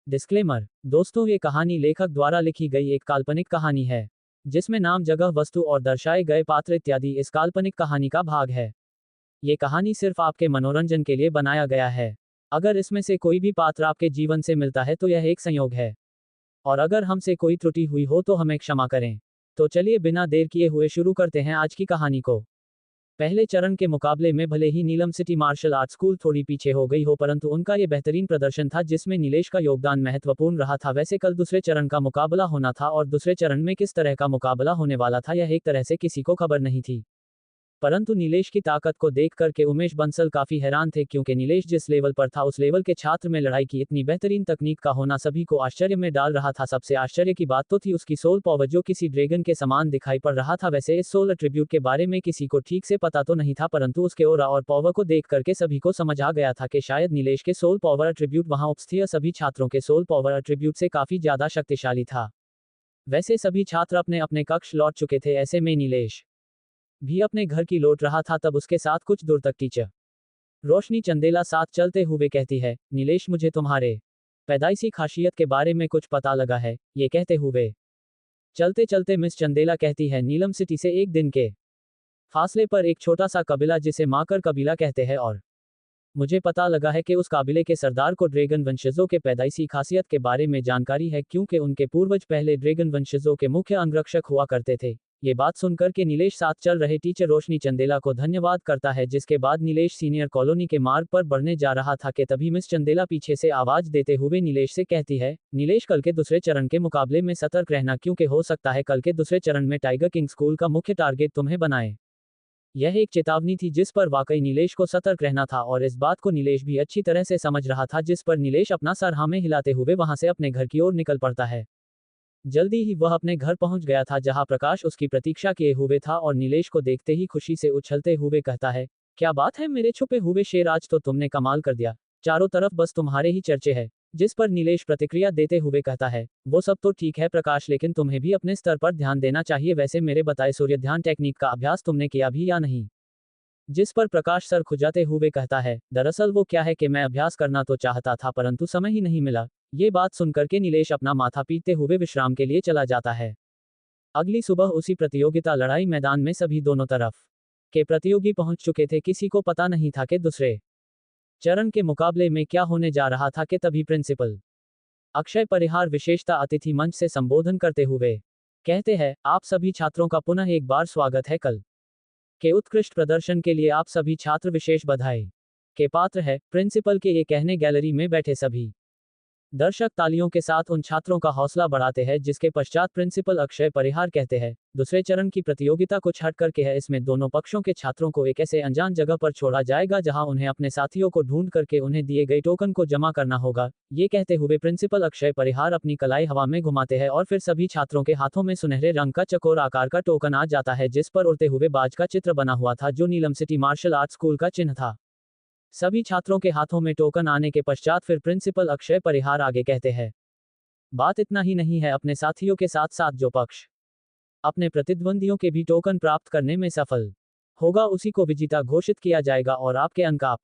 Disclaimer. दोस्तों, ये कहानी लेखक द्वारा लिखी गई एक काल्पनिक कहानी है, जिसमें नाम, जगह, वस्तु और दर्शाए गए पात्र इत्यादि इस काल्पनिक कहानी का भाग है। ये कहानी सिर्फ आपके मनोरंजन के लिए बनाया गया है। अगर इसमें से कोई भी पात्र आपके जीवन से मिलता है तो यह एक संयोग है, और अगर हमसे कोई त्रुटि हुई हो तो हमें क्षमा करें। तो चलिए बिना देर किए हुए शुरू करते हैं आज की कहानी को। पहले चरण के मुकाबले में भले ही नीलम सिटी मार्शल आर्ट स्कूल थोड़ी पीछे हो गई हो, परंतु उनका ये बेहतरीन प्रदर्शन था जिसमें नीलेश का योगदान महत्वपूर्ण रहा था। वैसे कल दूसरे चरण का मुकाबला होना था और दूसरे चरण में किस तरह का मुकाबला होने वाला था यह एक तरह से किसी को खबर नहीं थी। परंतु नीलेश की ताकत को देख करके उमेश बंसल काफी हैरान थे, क्योंकि नीलेश जिस लेवल पर था उस लेवल के छात्र में लड़ाई की इतनी बेहतरीन तकनीक का होना सभी को आश्चर्य में डाल रहा था। सबसे आश्चर्य की बात तो थी उसकी सोल पावर, जो किसी ड्रैगन के समान दिखाई पड़ रहा था। वैसे इस सोल एट्रीब्यूट के बारे में किसी को ठीक से पता तो नहीं था, परंतु उसके ऑरा और पावर को देख करके सभी को समझ आ गया था कि शायद नीलेश के सोल पावर एट्रीब्यूट वहां उपस्थित सभी छात्रों के सोल पावर एट्रीब्यूट से काफी ज्यादा शक्तिशाली था। वैसे सभी छात्र अपने अपने कक्ष लौट चुके थे, ऐसे में नीलेश भी अपने घर की लौट रहा था। तब उसके साथ कुछ दूर तक टीचर रोशनी चंदेला साथ चलते हुए कहती है, नीलेश, मुझे तुम्हारे पैदाइशी खासियत के बारे में कुछ पता लगा है। ये कहते हुए चलते चलते मिस चंदेला कहती है, नीलम सिटी से एक दिन के फासले पर एक छोटा सा कबीला जिसे माकर कबीला कहते हैं, और मुझे पता लगा है कि उस काबिले के सरदार को ड्रैगन वंशजों के पैदाइशी खासियत के बारे में जानकारी है, क्योंकि उनके पूर्वज पहले ड्रैगन वंशजों के मुख्य अंगरक्षक हुआ करते थे। ये बात सुनकर के नीलेश साथ चल रहे टीचर रोशनी चंदेला को धन्यवाद करता है, जिसके बाद नीलेश सीनियर कॉलोनी के मार्ग पर बढ़ने जा रहा था कि तभी मिस चंदेला पीछे से आवाज देते हुए नीलेश से कहती है, नीलेश, कल के दूसरे चरण के मुकाबले में सतर्क रहना, क्योंकि हो सकता है कल के दूसरे चरण में टाइगर किंग स्कूल का मुख्य टारगेट तुम्हें बनाए। यह एक चेतावनी थी जिस पर वाकई नीलेश को सतर्क रहना था, और इस बात को नीलेश भी अच्छी तरह से समझ रहा था, जिस पर नीलेश अपना सर हाँ में हिलाते हुए वहां से अपने घर की ओर निकल पड़ता है। जल्दी ही वह अपने घर पहुंच गया था, जहां प्रकाश उसकी प्रतीक्षा किए हुए था, और नीलेश को देखते ही खुशी से उछलते हुए कहता है, क्या बात है मेरे छुपे हुए शेर, आज तो तुमने कमाल कर दिया। चारों तरफ बस तुम्हारे ही चर्चे हैं। जिस पर नीलेश प्रतिक्रिया देते हुए कहता है, वो सब तो ठीक है प्रकाश, लेकिन तुम्हें भी अपने स्तर पर ध्यान देना चाहिए। वैसे मेरे बताए सूर्य ध्यान टेक्निक का अभ्यास तुमने किया भी या नहीं? जिस पर प्रकाश सर खुजाते हुए कहता है, दरअसल वो क्या है कि मैं अभ्यास करना तो चाहता था, परंतु समय ही नहीं मिला। ये बात सुनकर के नीलेश अपना माथा पीटते हुए विश्राम के लिए चला जाता है। अगली सुबह उसी प्रतियोगिता लड़ाई मैदान में सभी दोनों तरफ के प्रतियोगी पहुंच चुके थे। किसी को पता नहीं था कि दूसरे चरण के मुकाबले में क्या होने जा रहा था कि तभी प्रिंसिपल अक्षय परिहार विशेषता अतिथि मंच से संबोधन करते हुए कहते हैं, आप सभी छात्रों का पुनः एक बार स्वागत है। कल के उत्कृष्ट प्रदर्शन के लिए आप सभी छात्र विशेष बधाई के पात्र है। प्रिंसिपल के ये कहने गैलरी में बैठे सभी दर्शक तालियों के साथ उन छात्रों का हौसला बढ़ाते हैं, जिसके पश्चात प्रिंसिपल अक्षय परिहार कहते हैं, दूसरे चरण की प्रतियोगिता कुछ हट करके है। इसमें दोनों पक्षों के छात्रों को एक ऐसे अनजान जगह पर छोड़ा जाएगा जहां उन्हें अपने साथियों को ढूंढ करके उन्हें दिए गए टोकन को जमा करना होगा। ये कहते हुए प्रिंसिपल अक्षय परिहार अपनी कलाई हवा में घुमाते हैं और फिर सभी छात्रों के हाथों में सुनहरे रंग का चकोर आकार का टोकन आ जाता है, जिस पर उड़ते हुए बाज का चित्र बना हुआ था, जो नीलम सिटी मार्शल आर्ट स्कूल का चिन्ह था। सभी छात्रों के हाथों में टोकन आने के पश्चात फिर प्रिंसिपल अक्षय परिहार आगे कहते हैं, बात इतना ही नहीं है, अपने साथियों के साथ साथ जो पक्ष अपने प्रतिद्वंदियों के भी टोकन प्राप्त करने में सफल होगा उसी को विजेता घोषित किया जाएगा, और आपके अंक आप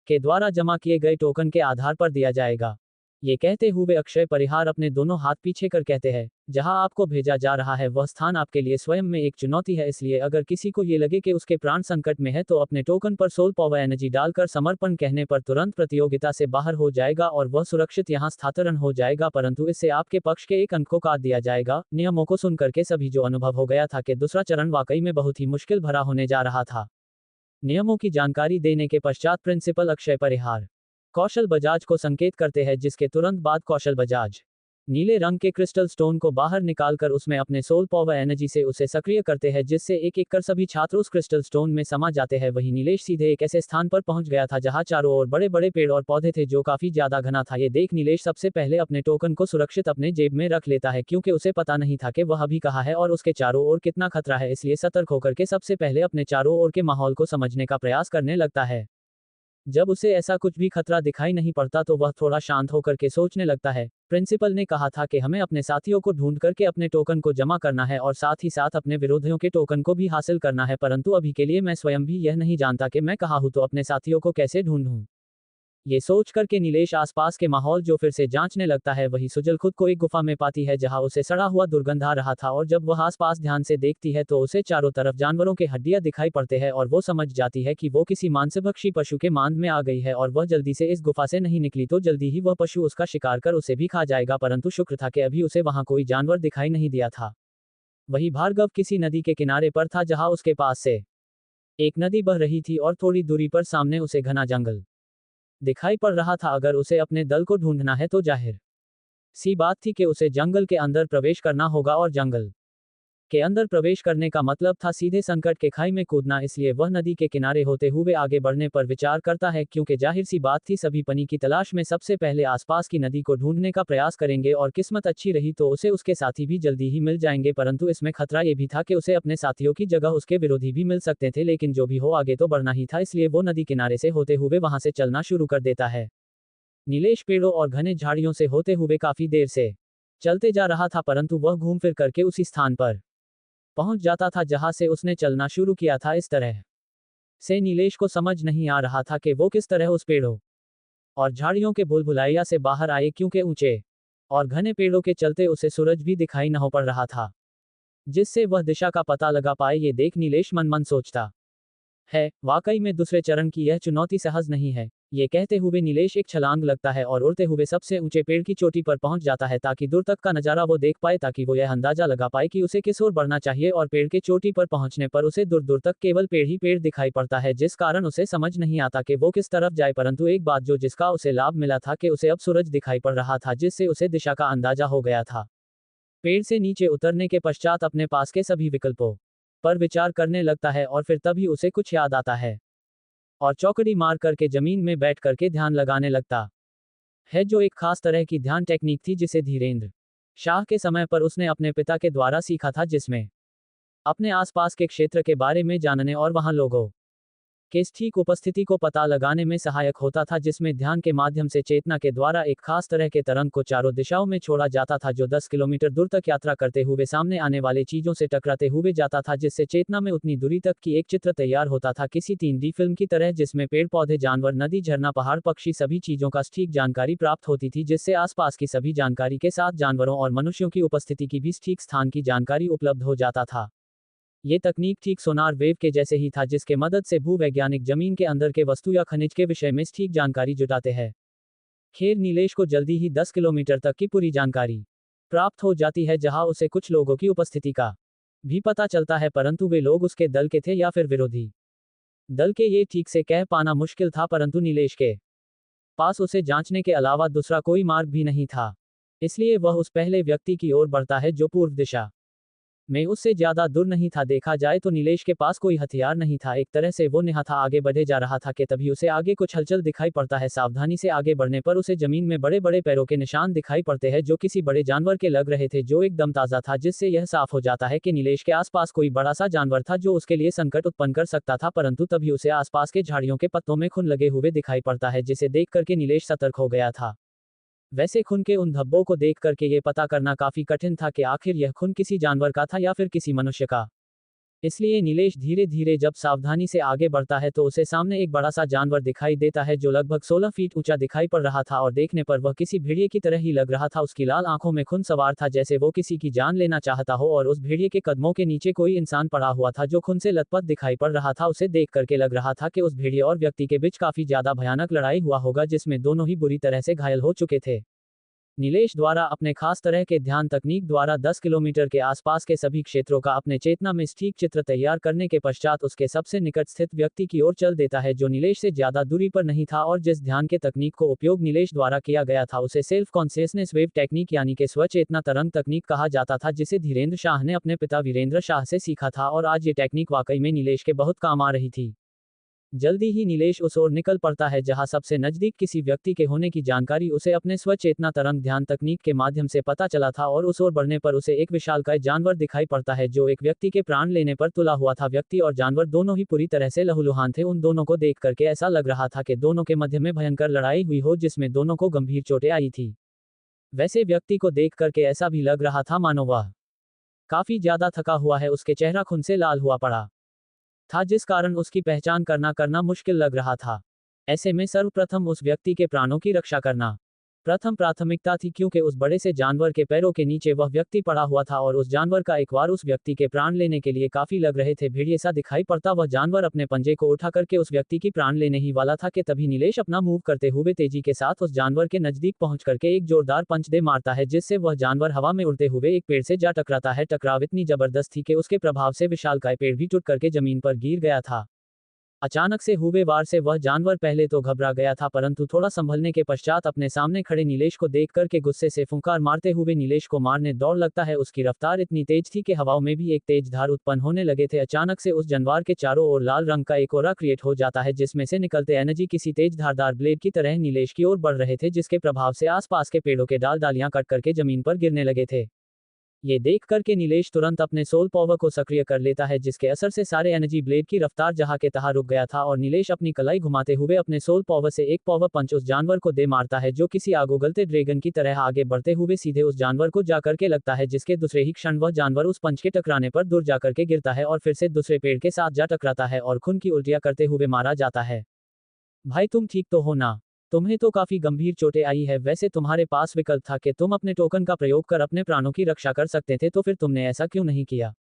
के द्वारा जमा किए गए टोकन के आधार पर दिया जाएगा। ये कहते हुए अक्षय परिहार अपने दोनों हाथ पीछे कर कहते हैं, जहां आपको भेजा जा रहा है वह स्थान आपके लिए स्वयं में एक चुनौती है, इसलिए अगर किसी को ये लगे कि उसके प्राण संकट में है तो अपने टोकन पर सोल पावर एनर्जी डालकर समर्पण कहने पर तुरंत प्रतियोगिता से बाहर हो जाएगा और वह सुरक्षित यहां स्थानांतरण हो जाएगा, परंतु इससे आपके पक्ष के एक अंक को काट दिया जाएगा। नियमों को सुनकर के सभी जो अनुभव हो गया था कि दूसरा चरण वाकई में बहुत ही मुश्किल भरा होने जा रहा था। नियमों की जानकारी देने के पश्चात प्रिंसिपल अक्षय परिहार कौशल बजाज को संकेत करते हैं, जिसके तुरंत बाद कौशल बजाज नीले रंग के क्रिस्टल स्टोन को बाहर निकालकर उसमें अपने सोल पावर एनर्जी से उसे सक्रिय करते हैं, जिससे एक एक कर सभी छात्र उस क्रिस्टल स्टोन में समा जाते हैं। वहीं नीलेश सीधे एक ऐसे स्थान पर पहुंच गया था जहां चारों ओर बड़े बड़े पेड़ और पौधे थे, जो काफी ज्यादा घना था। ये देख नीलेश सबसे पहले अपने टोकन को सुरक्षित अपने जेब में रख लेता है, क्योंकि उसे पता नहीं था कि वह अभी कहाँ है और उसके चारों ओर कितना खतरा है, इसलिए सतर्क होकर के सबसे पहले अपने चारों ओर के माहौल को समझने का प्रयास करने लगता है। जब उसे ऐसा कुछ भी खतरा दिखाई नहीं पड़ता तो वह थोड़ा शांत होकर के सोचने लगता है, प्रिंसिपल ने कहा था कि हमें अपने साथियों को ढूंढ करके अपने टोकन को जमा करना है और साथ ही साथ अपने विरोधियों के टोकन को भी हासिल करना है, परंतु अभी के लिए मैं स्वयं भी यह नहीं जानता कि मैं कहाँ हूँ, तो अपने साथियों को कैसे ढूंढूं। ये सोच कर के नीलेश आसपास के माहौल जो फिर से जांचने लगता है, वही सुजल खुद को एक गुफा में पाती है जहां उसे सड़ा हुआ दुर्गंध आ रहा था, और जब वह आसपास ध्यान से देखती है तो उसे चारों तरफ जानवरों के हड्डियां दिखाई पड़ते हैं और वो समझ जाती है कि वो किसी मांसभक्षी पशु के मांद में आ गई है और वह जल्दी से इस गुफा से नहीं निकली तो जल्दी ही वह पशु उसका शिकार कर उसे भी खा जाएगा, परंतु शुक्र था कि अभी उसे वहां कोई जानवर दिखाई नहीं दिया था। वही भार्गव किसी नदी के किनारे पर था जहां उसके पास से एक नदी बह रही थी और थोड़ी दूरी पर सामने उसे घना जंगल दिखाई पड़ रहा था। अगर उसे अपने दल को ढूंढना है तो जाहिर सी बात थी कि उसे जंगल के अंदर प्रवेश करना होगा, और जंगल के अंदर प्रवेश करने का मतलब था सीधे संकट के खाई में कूदना। इसलिए वह नदी के किनारे होते हुए आगे बढ़ने पर विचार करता है, क्योंकि जाहिर सी बात थी सभी पानी की तलाश में सबसे पहले आसपास की नदी को ढूंढने का प्रयास करेंगे, और किस्मत अच्छी रही तो उसे उसके साथी भी जल्दी ही मिल जाएंगे। परंतु इसमें खतरा ये भी था कि उसे अपने साथियों की जगह उसके विरोधी भी मिल सकते थे, लेकिन जो भी हो आगे तो बढ़ना ही था, इसलिए वो नदी किनारे से होते हुए वहां से चलना शुरू कर देता है। नीलेश पेड़ों और घने झाड़ियों से होते हुए काफी देर से चलते जा रहा था, परंतु वह घूम फिर करके उसी स्थान पर पहुंच जाता था जहां से उसने चलना शुरू किया था। इस तरह से नीलेश को समझ नहीं आ रहा था कि वो किस तरह उस पेड़ों और झाड़ियों के भूलभुलैया से बाहर आए, क्योंकि ऊंचे और घने पेड़ों के चलते उसे सूरज भी दिखाई न हो पड़ रहा था जिससे वह दिशा का पता लगा पाए। ये देख नीलेश मन मन सोचता है, वाकई में दूसरे चरण की यह चुनौती सहज नहीं है। ये कहते हुए नीलेश एक छलांग लगता है और उड़ते हुए सबसे ऊंचे पेड़ की चोटी पर पहुंच जाता है ताकि दूर तक का नजारा वो देख पाए, ताकि वो यह अंदाजा लगा पाए कि उसे किस ओर बढ़ना चाहिए। और पेड़ के चोटी पर पहुंचने पर उसे दूर दूर तक केवल पेड़ ही पेड़ दिखाई पड़ता है, जिस कारण उसे समझ नहीं आता कि वो किस तरफ जाए। परंतु एक बात जो जिसका उसे लाभ मिला था कि उसे अब सूरज दिखाई पड़ रहा था, जिससे उसे दिशा का अंदाजा हो गया था। पेड़ से नीचे उतरने के पश्चात अपने पास के सभी विकल्पों पर विचार करने लगता है, और फिर तभी उसे कुछ याद आता है और चौकड़ी मार करके जमीन में बैठ करके ध्यान लगाने लगता है, जो एक खास तरह की ध्यान टेक्निक थी जिसे धीरेन्द्र शाह के समय पर उसने अपने पिता के द्वारा सीखा था, जिसमें अपने आसपास के क्षेत्र के बारे में जानने और वहां लोगों के ठीक उपस्थिति को पता लगाने में सहायक होता था, जिसमें ध्यान के माध्यम से चेतना के द्वारा एक खास तरह के तरंग को चारों दिशाओं में छोड़ा जाता था, जो 10 किलोमीटर दूर तक यात्रा करते हुए सामने आने वाले चीजों से टकराते हुए जाता था, जिससे चेतना में उतनी दूरी तक की एक चित्र तैयार होता था, किसी 3D फिल्म की तरह, जिसमें पेड़ पौधे जानवर नदी झरना पहाड़ पक्षी सभी चीजों का ठीक जानकारी प्राप्त होती थी, जिससे आसपास की सभी जानकारी के साथ जानवरों और मनुष्यों की उपस्थिति की भी ठीक स्थान की जानकारी उपलब्ध हो जाता था। ये तकनीक ठीक सोनार वेव के जैसे ही था, जिसके मदद से भूवैज्ञानिक जमीन के अंदर के वस्तु या खनिज के विषय में ठीक जानकारी जुटाते हैं। खैर नीलेश को जल्दी ही 10 किलोमीटर तक की पूरी जानकारी प्राप्त हो जाती है, जहां उसे कुछ लोगों की उपस्थिति का भी पता चलता है, परंतु वे लोग उसके दल के थे या फिर विरोधी दल के, ये ठीक से कह पाना मुश्किल था। परंतु नीलेश के पास उसे जांचने के अलावा दूसरा कोई मार्ग भी नहीं था, इसलिए वह उस पहले व्यक्ति की ओर बढ़ता है जो पूर्व दिशा में उससे ज्यादा दूर नहीं था। देखा जाए तो नीलेश के पास कोई हथियार नहीं था, एक तरह से वो निहा था आगे बढ़े जा रहा था कि तभी उसे आगे कुछ हलचल दिखाई पड़ता है। सावधानी से आगे बढ़ने पर उसे जमीन में बड़े बड़े पैरों के निशान दिखाई पड़ते हैं, जो किसी बड़े जानवर के लग रहे थे, जो एकदम ताजा था, जिससे यह साफ हो जाता है कि नीलेश के आसपास कोई बड़ा सा जानवर था जो उसके लिए संकट उत्पन्न कर सकता था। परंतु तभी उसे आसपास के झाड़ियों के पत्तों में खून लगे हुए दिखाई पड़ता है, जिसे देख करके नीलेश सतर्क हो गया था। वैसे खून के उन धब्बों को देख करके ये पता करना काफी कठिन था कि आखिर यह खून किसी जानवर का था या फिर किसी मनुष्य का। इसलिए नीलेश धीरे धीरे जब सावधानी से आगे बढ़ता है तो उसे सामने एक बड़ा सा जानवर दिखाई देता है, जो लगभग 16 फीट ऊंचा दिखाई पड़ रहा था, और देखने पर वह किसी भेड़िए की तरह ही लग रहा था। उसकी लाल आंखों में खून सवार था, जैसे वो किसी की जान लेना चाहता हो, और उस भेड़िए के कदमों के नीचे कोई इंसान पड़ा हुआ था जो खून से लथपथ दिखाई पड़ रहा था। उसे देख करके लग रहा था कि उस भेड़िए और व्यक्ति के बीच काफी ज्यादा भयानक लड़ाई हुआ होगा, जिसमें दोनों ही बुरी तरह से घायल हो चुके थे। नीलेश द्वारा अपने खास तरह के ध्यान तकनीक द्वारा 10 किलोमीटर के आसपास के सभी क्षेत्रों का अपने चेतना में सटीक चित्र तैयार करने के पश्चात उसके सबसे निकट स्थित व्यक्ति की ओर चल देता है, जो नीलेश से ज्यादा दूरी पर नहीं था। और जिस ध्यान के तकनीक को उपयोग नीलेश द्वारा किया गया था उसे सेल्फ कॉन्शियसनेस वेव टेक्निक यानी कि स्वचेतना तरंग तकनीक कहा जाता था, जिसे धीरेन्द्र शाह ने अपने पिता वीरेंद्र शाह से सीखा था, और आज ये टेक्निक वाकई में नीलेश के बहुत काम आ रही थी। जल्दी ही नीलेश उस ओर निकल पड़ता है जहां सबसे नजदीक किसी व्यक्ति के होने की जानकारी उसे अपने स्वचेतना तरंग ध्यान तकनीक के माध्यम से पता चला था, और उस ओर बढ़ने पर उसे एक विशालकाय जानवर दिखाई पड़ता है, जो एक व्यक्ति के प्राण लेने पर तुला हुआ था। व्यक्ति और जानवर दोनों ही पूरी तरह से लहूलुहान थे। उन दोनों को देख करके ऐसा लग रहा था कि दोनों के मध्य में भयंकर लड़ाई हुई हो, जिसमें दोनों को गंभीर चोटें आई थी। वैसे व्यक्ति को देख करके ऐसा भी लग रहा था मानो वह काफी ज्यादा थका हुआ है, उसके चेहरा खून से लाल हुआ पड़ा था, जिस कारण उसकी पहचान करना मुश्किल लग रहा था। ऐसे में सर्वप्रथम उस व्यक्ति के प्राणों की रक्षा करना प्रथम प्राथमिकता थी, क्योंकि उस बड़े से जानवर के पैरों के नीचे वह व्यक्ति पड़ा हुआ था और उस जानवर का एक बार उस व्यक्ति के प्राण लेने के लिए काफी लग रहे थे। भेड़िए सा दिखाई पड़ता वह जानवर अपने पंजे को उठा करके उस व्यक्ति की प्राण लेने ही वाला था कि तभी नीलेश अपना मूव करते हुए तेजी के साथ उस जानवर के नजदीक पहुंच करके एक जोरदार पंच दे मारता है, जिससे वह जानवर हवा में उड़ते हुए एक पेड़ से जा टकराता है। टकराव इतनी जबरदस्त थी कि उसके प्रभाव से विशालकाय पेड़ भी टूट करके जमीन पर गिर गया था। अचानक से हुए वार से वह जानवर पहले तो घबरा गया था, परंतु थोड़ा संभलने के पश्चात अपने सामने खड़े नीलेश को देख करके गुस्से से फुंकार मारते हुए नीलेश को मारने दौड़ लगता है। उसकी रफ्तार इतनी तेज थी कि हवाओं में भी एक तेज धार उत्पन्न होने लगे थे। अचानक से उस जानवर के चारों ओर लाल रंग का एक ओरा क्रिएट हो जाता है, जिसमें से निकलते एनर्जी किसी तेज धारदार ब्लेड की तरह नीलेश की ओर बढ़ रहे थे, जिसके प्रभाव से आसपास के पेड़ों के डाल डालियां कट करके जमीन पर गिरने लगे थे। ये देख करके नीलेश तुरंत अपने सोल पावर को सक्रिय कर लेता है, जिसके असर से सारे एनर्जी ब्लेड की रफ्तार जहां के तहां रुक गया था और नीलेश अपनी कलाई घुमाते हुए अपने सोल पावर से एक पावर पंच उस जानवर को दे मारता है, जो किसी आग उगलते ड्रैगन की तरह आगे बढ़ते हुए सीधे उस जानवर को जा करके लगता है, जिसके दूसरे ही क्षण वह जानवर उस पंच के टकराने पर दूर जा करके गिरता है और फिर से दूसरे पेड़ के साथ जा टकराता है और खून की उल्टियां करते हुए मारा जाता है। भाई तुम ठीक तो हो ना? तुम्हें तो काफी गंभीर चोटें आई है। वैसे तुम्हारे पास विकल्प था कि तुम अपने टोकन का प्रयोग कर अपने प्राणों की रक्षा कर सकते थे, तो फिर तुमने ऐसा क्यों नहीं किया?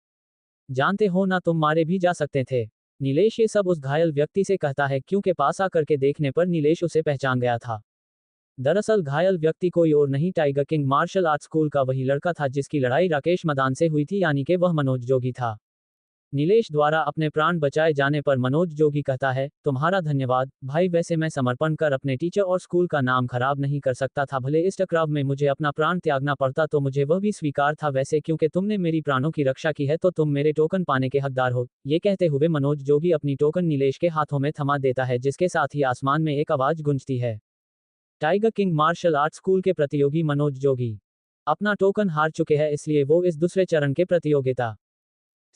जानते हो ना, तुम मारे भी जा सकते थे। नीलेश ये सब उस घायल व्यक्ति से कहता है, क्योंकि पास आकर के देखने पर नीलेश उसे पहचान गया था। दरअसल घायल व्यक्ति कोई और नहीं, Tiger King Martial Art School का वही लड़का था जिसकी लड़ाई राकेश मदान से हुई थी, यानी कि वह मनोज जोगी था। नीलेश द्वारा अपने प्राण बचाए जाने पर मनोज जोगी कहता है, तुम्हारा धन्यवाद भाई। वैसे मैं समर्पण कर अपने टीचर और स्कूल का नाम खराब नहीं कर सकता था, भले इस टकराव में मुझे अपना प्राण त्यागना पड़ता तो मुझे वह भी स्वीकार था। वैसे क्योंकि तुमने मेरी प्राणों की रक्षा की है तो तुम मेरे टोकन पाने के हकदार हो। ये कहते हुए मनोज जोगी अपनी टोकन नीलेश के हाथों में थमा देता है, जिसके साथ ही आसमान में एक आवाज गूंजती है। Tiger King Martial Art School के प्रतियोगी मनोज जोगी अपना टोकन हार चुके हैं, इसलिए वो इस दूसरे चरण के प्रतियोगिता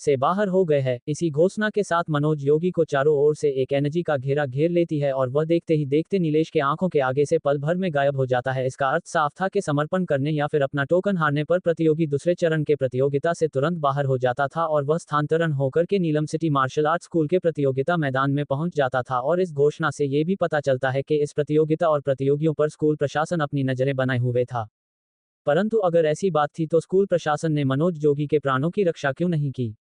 से बाहर हो गए हैं। इसी घोषणा के साथ मनोज योगी को चारों ओर से एक एनर्जी का घेरा घेर लेती है और वह देखते ही देखते नीलेश के आंखों के आगे से पल भर में गायब हो जाता है। इसका अर्थ साफ था कि समर्पण करने या फिर अपना टोकन हारने पर प्रतियोगी दूसरे चरण के प्रतियोगिता से तुरंत बाहर हो जाता था और वह स्थानांतरण होकर के नीलम सिटी मार्शल आर्ट स्कूल के प्रतियोगिता मैदान में पहुंच जाता था। और इस घोषणा से ये भी पता चलता है कि इस प्रतियोगिता और प्रतियोगियों पर स्कूल प्रशासन अपनी नजरें बनाए हुए था। परंतु अगर ऐसी बात थी तो स्कूल प्रशासन ने मनोज जोगी के प्राणों की रक्षा क्यों नहीं की?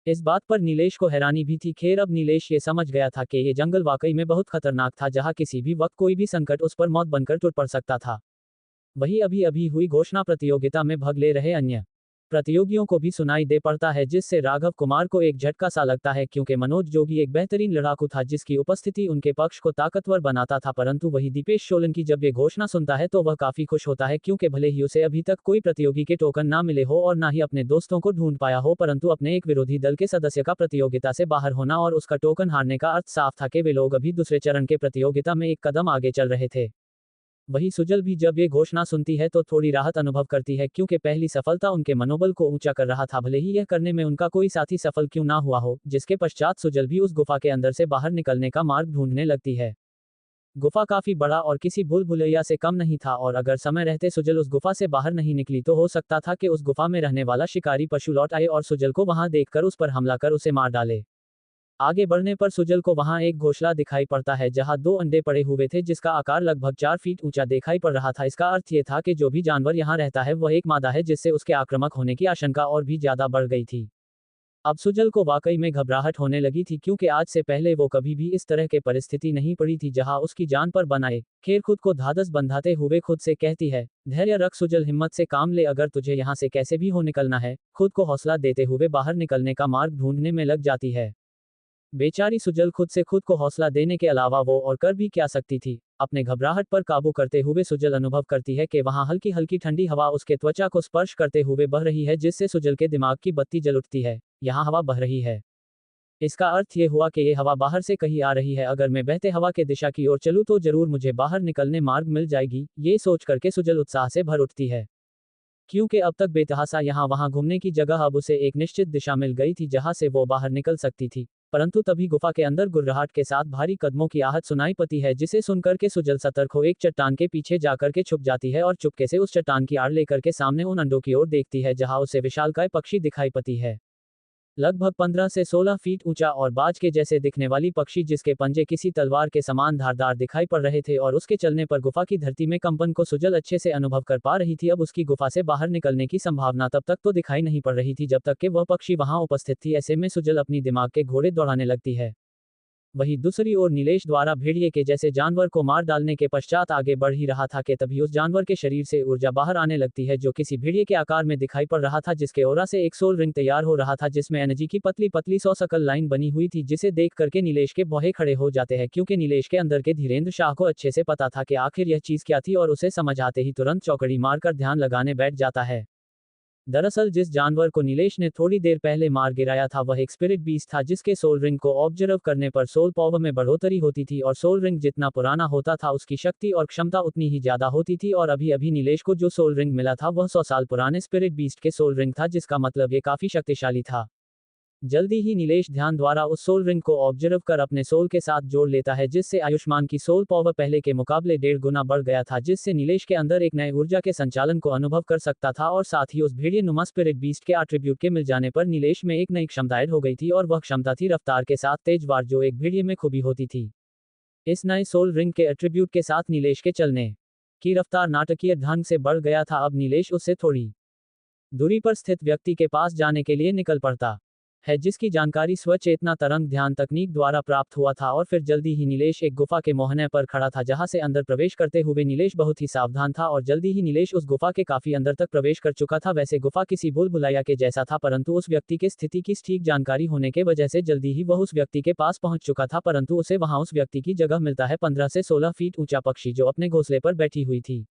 इस बात पर नीलेश को हैरानी भी थी। खैर अब नीलेश ये समझ गया था कि ये जंगल वाकई में बहुत खतरनाक था, जहां किसी भी वक्त कोई भी संकट उस पर मौत बनकर टूट पड़ सकता था। वही अभी अभी हुई घोषणा प्रतियोगिता में भाग ले रहे अन्य प्रतियोगियों को भी सुनाई दे पड़ता है, जिससे राघव कुमार को एक झटका सा लगता है, क्योंकि मनोज जोगी एक बेहतरीन लड़ाकू था जिसकी उपस्थिति उनके पक्ष को ताकतवर बनाता था। परंतु वही दीपेश सोलंकी जब ये घोषणा सुनता है तो वह काफी खुश होता है, क्योंकि भले ही उसे अभी तक कोई प्रतियोगी के टोकन ना मिले हो और ना ही अपने दोस्तों को ढूंढ पाया हो, परंतु अपने एक विरोधी दल के सदस्य का प्रतियोगिता से बाहर होना और उसका टोकन हारने का अर्थ साफ था कि वे लोग अभी दूसरे चरण के प्रतियोगिता में एक कदम आगे चल रहे थे। वही सुजल भी जब ये घोषणा सुनती है तो थोड़ी राहत अनुभव करती है, क्योंकि पहली सफलता उनके मनोबल को ऊंचा कर रहा था, भले ही यह करने में उनका कोई साथी सफल क्यों ना हुआ हो। जिसके पश्चात सुजल भी उस गुफा के अंदर से बाहर निकलने का मार्ग ढूंढने लगती है। गुफा काफी बड़ा और किसी भूल भुलैया से कम नहीं था, और अगर समय रहते सुजल उस गुफा से बाहर नहीं निकली तो हो सकता था कि उस गुफा में रहने वाला शिकारी पशु लौट आए और सुजल को वहां देखकर उस पर हमला कर उसे मार डाले। आगे बढ़ने पर सुजल को वहां एक घोंसला दिखाई पड़ता है, जहां 2 अंडे पड़े हुए थे, जिसका आकार लगभग 4 फीट ऊंचा दिखाई पड़ रहा था। इसका अर्थ ये था कि जो भी जानवर यहां रहता है वह एक मादा है, जिससे उसके आक्रामक होने की आशंका और भी ज्यादा बढ़ गई थी। अब सुजल को वाकई में घबराहट होने लगी थी, क्योंकि आज से पहले वो कभी भी इस तरह के परिस्थिति नहीं पड़ी थी जहां उसकी जान पर बनाए। खैर खुद को धाधस बंधाते हुए खुद से कहती है, धैर्य रख सुजल, हिम्मत से काम ले, अगर तुझे यहाँ से कैसे भी हो निकलना है। खुद को हौसला देते हुए बाहर निकलने का मार्ग ढूंढने में लग जाती है। बेचारी सुजल खुद से खुद को हौसला देने के अलावा वो और कर भी क्या सकती थी। अपने घबराहट पर काबू करते हुए सुजल अनुभव करती है कि वहां हल्की हल्की ठंडी हवा उसके त्वचा को स्पर्श करते हुए बह रही है, जिससे सुजल के दिमाग की बत्ती जल उठती है। यहाँ हवा बह रही है, इसका अर्थ ये हुआ कि ये हवा बाहर से कहीं आ रही है। अगर मैं बहते हवा के दिशा की ओर चलूँ तो जरूर मुझे बाहर निकलने मार्ग मिल जाएगी। ये सोच करके सुजल उत्साह से भर उठती है, क्योंकि अब तक बेतहासा यहाँ वहां घूमने की जगह अब उसे एक निश्चित दिशा मिल गई थी जहां से वो बाहर निकल सकती थी। परंतु तभी गुफा के अंदर गुर्राहट के साथ भारी कदमों की आहट सुनाई पड़ती है, जिसे सुनकर के सुजल सतर्क हो एक चट्टान के पीछे जाकर के छुप जाती है और चुपके से उस चट्टान की आड़ लेकर के सामने उन अंडों की ओर देखती है, जहां उसे विशालकाय पक्षी दिखाई पड़ती है। लगभग 15 से 16 फीट ऊंचा और बाज के जैसे दिखने वाली पक्षी जिसके पंजे किसी तलवार के समान धारदार दिखाई पड़ रहे थे और उसके चलने पर गुफा की धरती में कंपन को सुजल अच्छे से अनुभव कर पा रही थी। अब उसकी गुफा से बाहर निकलने की संभावना तब तक तो दिखाई नहीं पड़ रही थी जब तक कि वह पक्षी वहां उपस्थित थी। ऐसे में सुजल अपनी दिमाग के घोड़े दौड़ाने लगती है। वहीं दूसरी ओर नीलेश द्वारा भेड़िए के जैसे जानवर को मार डालने के पश्चात आगे बढ़ ही रहा था कि तभी उस जानवर के शरीर से ऊर्जा बाहर आने लगती है जो किसी भेड़िए के आकार में दिखाई पड़ रहा था जिसके ओरा से एक सोल रिंग तैयार हो रहा था जिसमें एनर्जी की पतली पतली 100 सकल लाइन बनी हुई थी जिसे देख करके नीलेश के भौहे खड़े हो जाते हैं क्योंकि नीलेश के अंदर के धीरेन्द्र शाह को अच्छे से पता था कि आखिर यह चीज क्या थी और उसे समझ आते ही तुरंत चौकड़ी मारकर ध्यान लगाने बैठ जाता है। दरअसल जिस जानवर को नीलेश ने थोड़ी देर पहले मार गिराया था वह एक स्पिरिट बीस्ट था जिसके सोल रिंग को ऑब्जर्व करने पर सोल पावर में बढ़ोतरी होती थी और सोल रिंग जितना पुराना होता था उसकी शक्ति और क्षमता उतनी ही ज्यादा होती थी और अभी अभी नीलेश को जो सोल रिंग मिला था वह 100 साल पुराने स्पिरिट बीस्ट के सोल रिंग था जिसका मतलब ये काफी शक्तिशाली था। जल्दी ही नीलेश ध्यान द्वारा उस सोल रिंग को ऑब्जर्व कर अपने सोल के साथ जोड़ लेता है जिससे आयुष्मान की सोल पावर पहले के मुकाबले 1.5 गुना बढ़ गया था जिससे नीलेश के अंदर एक नए ऊर्जा के संचालन को अनुभव कर सकता था और साथ ही उस भेड़िए नुमा स्पिरिट बीस्ट के एट्रीब्यूट के मिल जाने पर नीलेश में एक नई क्षमता ऐड हो गई थी और वह क्षमता थी रफ्तार के साथ तेज वार जो एक भेड़िए में खूबी होती थी। इस नए सोल रिंग के एट्रीब्यूट के साथ नीलेश के चलने की रफ्तार नाटकीय ढंग से बढ़ गया था। अब नीलेश उससे थोड़ी दूरी पर स्थित व्यक्ति के पास जाने के लिए निकल पड़ता है जिसकी जानकारी स्वचेतना तरंग ध्यान तकनीक द्वारा प्राप्त हुआ था और फिर जल्दी ही नीलेश एक गुफा के मोहने पर खड़ा था जहां से अंदर प्रवेश करते हुए नीलेश बहुत ही सावधान था और जल्दी ही नीलेश उस गुफा के काफी अंदर तक प्रवेश कर चुका था। वैसे गुफा किसी भूल भुलैया के जैसा था परंतु उस व्यक्ति के स्थिति की ठीक जानकारी होने के वजह से जल्दी ही वह उस व्यक्ति के पास पहुंच चुका था परंतु उसे वहां उस व्यक्ति की जगह मिलता है 15 से 16 फीट ऊंचा पक्षी जो अपने घोंसले पर बैठी हुई थी।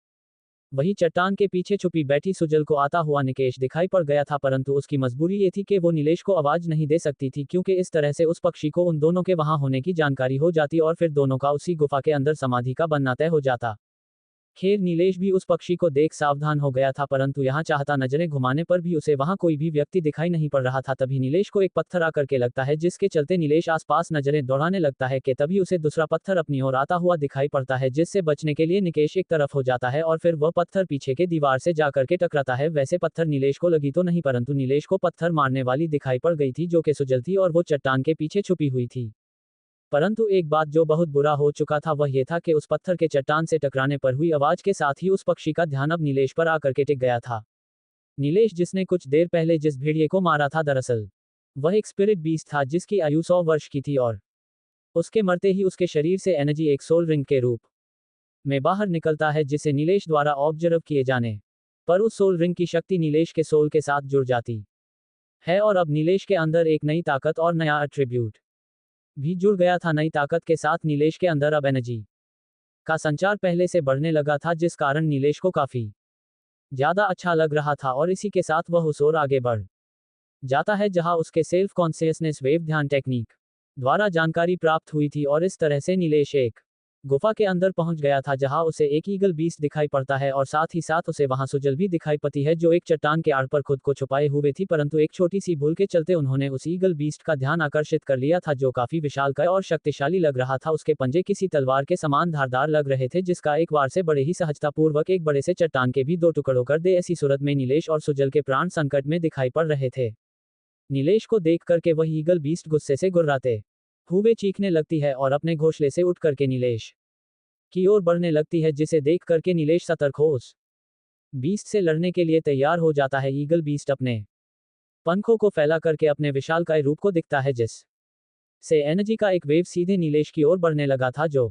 वही चट्टान के पीछे छुपी बैठी सुजल को आता हुआ निकेश दिखाई पड़ गया था परंतु उसकी मजबूरी ये थी कि वो नीलेश को आवाज नहीं दे सकती थी क्योंकि इस तरह से उस पक्षी को उन दोनों के वहां होने की जानकारी हो जाती और फिर दोनों का उसी गुफा के अंदर समाधि का बनना तय हो जाता। खैर नीलेश भी उस पक्षी को देख सावधान हो गया था परंतु यहाँ चाहता नजरें घुमाने पर भी उसे वहां कोई भी व्यक्ति दिखाई नहीं पड़ रहा था। तभी नीलेश को एक पत्थर आकर के लगता है जिसके चलते नीलेश आसपास नजरें दौड़ाने लगता है कि तभी उसे दूसरा पत्थर अपनी ओर आता हुआ दिखाई पड़ता है जिससे बचने के लिए निकेश एक तरफ हो जाता है और फिर वह पत्थर पीछे के दीवार से जाकर के टकराता है। वैसे पत्थर नीलेश को लगी तो नहीं परंतु नीलेश को पत्थर मारने वाली दिखाई पड़ गई थी जो कि सुजल थी और वो चट्टान के पीछे छुपी हुई थी। परंतु एक बात जो बहुत बुरा हो चुका था वह यह था कि उस पत्थर के चट्टान से टकराने पर हुई आवाज के साथ ही उस पक्षी का ध्यान अब नीलेश पर आकर के टिक गया था। नीलेश जिसने कुछ देर पहले जिस भेड़िए को मारा था दरअसल वह एक स्पिरिट बीस्ट था जिसकी आयु 100 वर्ष की थी और उसके मरते ही उसके शरीर से एनर्जी एक सोल रिंग के रूप में बाहर निकलता है जिसे नीलेश द्वारा ऑब्जर्व किए जाने पर उस सोल रिंग की शक्ति नीलेश के सोल के साथ जुड़ जाती है और अब नीलेश के अंदर एक नई ताकत और नया एट्रीब्यूट भी जुड़ गया था। नई ताकत के साथ नीलेश के अंदर अब एनर्जी का संचार पहले से बढ़ने लगा था जिस कारण नीलेश को काफी ज्यादा अच्छा लग रहा था और इसी के साथ वह उस ओर आगे बढ़ जाता है जहां उसके सेल्फ कॉन्शियसनेस वेव ध्यान टेक्निक द्वारा जानकारी प्राप्त हुई थी और इस तरह से नीलेश एक गुफा के अंदर पहुंच गया था जहां उसे एक ईगल बीस्ट दिखाई पड़ता है और साथ ही साथ उसे वहां सुजल भी दिखाई पड़ती है जो एक चट्टान के आड़ पर खुद को छुपाए हुए थी परंतु एक छोटी सी भूल के चलते उन्होंने उस ईगल बीस्ट का ध्यान आकर्षित कर लिया था जो काफी विशालकाय और शक्तिशाली लग रहा था। उसके पंजे किसी तलवार के समान धारदार लग रहे थे जिसका एक वार से बड़े ही सहजतापूर्वक एक बड़े से चट्टान के भी 2 टुकड़ों कर दे। ऐसी सूरत में नीलेश और सुजल के प्राण संकट में दिखाई पड़ रहे थे। नीलेश को देख करके वह ईगल बीस्ट गुस्से से गुर्राते हुए चीखने लगती है और अपने घोंसले से उठ करके नीलेश की ओर बढ़ने लगती है जिसे देख करके नीलेश सतर्क हो उस बीस्ट से लड़ने के लिए तैयार हो जाता है। ईगल बीस्ट अपने पंखों को फैला करके अपने विशालकाय रूप को दिखता है जिस से एनर्जी का एक वेव सीधे नीलेश की ओर बढ़ने लगा था जो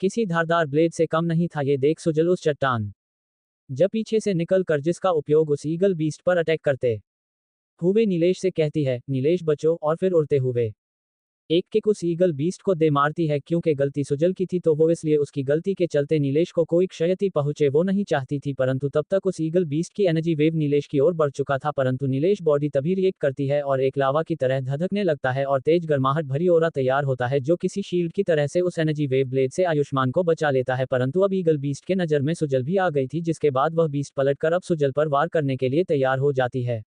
किसी धारदार ब्लेड से कम नहीं था। ये देख सुजल उस चट्टान जब पीछे से निकल कर जिसका उपयोग उस ईगल बीस्ट पर अटैक करते हुए नीलेश से कहती है नीलेश बचो और फिर उड़ते हुए एक किक उस ईगल बीस्ट को दे मारती है। क्योंकि गलती सुजल की थी तो वो इसलिए उसकी गलती के चलते नीलेश को कोई क्षति पहुंचे वो नहीं चाहती थी परंतु तब तक उस ईगल बीस्ट की एनर्जी वेव नीलेश की ओर बढ़ चुका था परंतु नीलेश बॉडी तभी रिएक्ट करती है और एक लावा की तरह धधकने लगता है और तेज गर्माहट भरी ओरा तैयार होता है जो किसी शील्ड की तरह से उस एनर्जी वेव ब्लेड से आयुष्मान को बचा लेता है। परंतु अब ईगल बीस्ट के नजर में सुजल भी आ गई थी जिसके बाद वह बीस्ट पलटकर अब सुजल पर वार करने के लिए तैयार हो जाती है।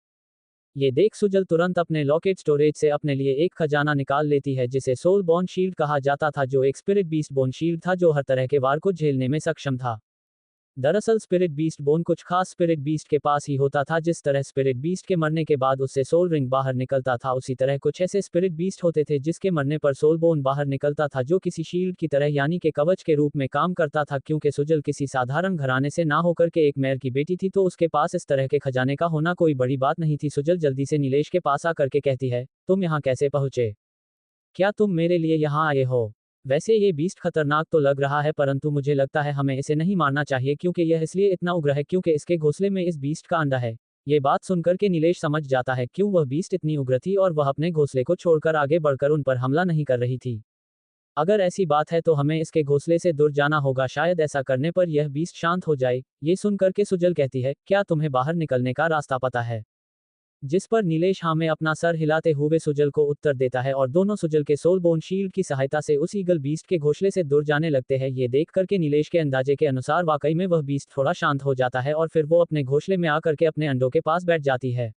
ये देख सुजल तुरंत अपने लॉकेट स्टोरेज से अपने लिए एक खजाना निकाल लेती है जिसे सोल बोन शील्ड कहा जाता था जो एक स्पिरिट बीस्ट बोन शील्ड था जो हर तरह के वार को झेलने में सक्षम था। दरअसल स्पिरिट बीस्ट बोन कुछ खास स्पिरिट बीस्ट के पास ही होता था। जिस तरह स्पिरिट बीस्ट के मरने के बाद उससे सोल रिंग बाहर निकलता था, उसी तरह कुछ ऐसे स्पिरिट बीस्ट होते थे जिसके मरने पर सोल बोन बाहर निकलता था, जो किसी शील्ड की तरह यानी के कवच के रूप में काम करता था। क्योंकि सुजल किसी साधारण घराने से ना होकर के एक मेयर की बेटी थी, तो उसके पास इस तरह के खजाने का होना कोई बड़ी बात नहीं थी। सुजल जल्दी से नीलेश के पास आकर के कहती है, तुम यहाँ कैसे पहुंचे? क्या तुम मेरे लिए यहाँ आए हो? वैसे ये बीस्ट खतरनाक तो लग रहा है, परंतु मुझे लगता है हमें इसे नहीं मारना चाहिए, क्योंकि यह इसलिए इतना उग्र है क्योंकि इसके घोंसले में इस बीस्ट का अंडा है। ये बात सुनकर के नीलेश समझ जाता है क्यों वह बीस्ट इतनी उग्र थी और वह अपने घोंसले को छोड़कर आगे बढ़कर उन पर हमला नहीं कर रही थी। अगर ऐसी बात है तो हमें इसके घोंसले से दूर जाना होगा, शायद ऐसा करने पर यह बीस्ट शांत हो जाए। ये सुनकर के सुजल कहती है, क्या तुम्हें बाहर निकलने का रास्ता पता है? जिस पर नीलेश हाँ में अपना सर हिलाते हुए सुजल को उत्तर देता है और दोनों सुजल के सोल बोन शील्ड की सहायता से उस ईगल बीस्ट के घोंसले से दूर जाने लगते हैं। ये देख करके नीलेश के अंदाजे के अनुसार वाकई में वह बीस्ट थोड़ा शांत हो जाता है और फिर वो अपने घोंसले में आकर के अपने अंडों के पास बैठ जाती है।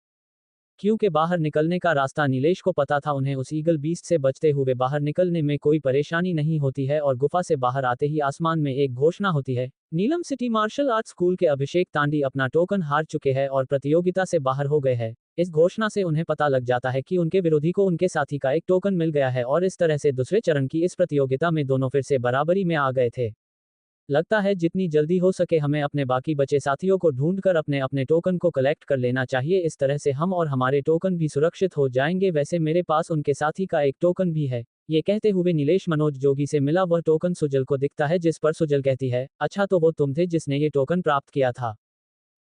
क्योंकि बाहर निकलने का रास्ता नीलेश को पता था, उन्हें उस ईगल बीस्ट से बचते हुए बाहर निकलने में कोई परेशानी नहीं होती है। और गुफा से बाहर आते ही आसमान में एक घोषणा होती है, नीलम सिटी मार्शल आर्ट स्कूल के अभिषेक तांडी अपना टोकन हार चुके हैं और प्रतियोगिता से बाहर हो गए हैं। इस घोषणा से उन्हें पता लग जाता है कि उनके विरोधी को उनके साथी का एक टोकन मिल गया है और इस तरह से दूसरे चरण की इस प्रतियोगिता में दोनों फिर से बराबरी में आ गए थे। लगता है जितनी जल्दी हो सके हमें अपने बाकी बचे साथियों को ढूंढकर अपने अपने टोकन को कलेक्ट कर लेना चाहिए। इस तरह से हम और हमारे टोकन भी सुरक्षित हो जाएंगे। वैसे मेरे पास उनके साथी का एक टोकन भी है। ये कहते हुए नीलेश मनोज जोगी से मिला वह टोकन सुजल को दिखता है, जिस पर सुजल कहती है, अच्छा तो वो तुम थे जिसने ये टोकन प्राप्त किया था।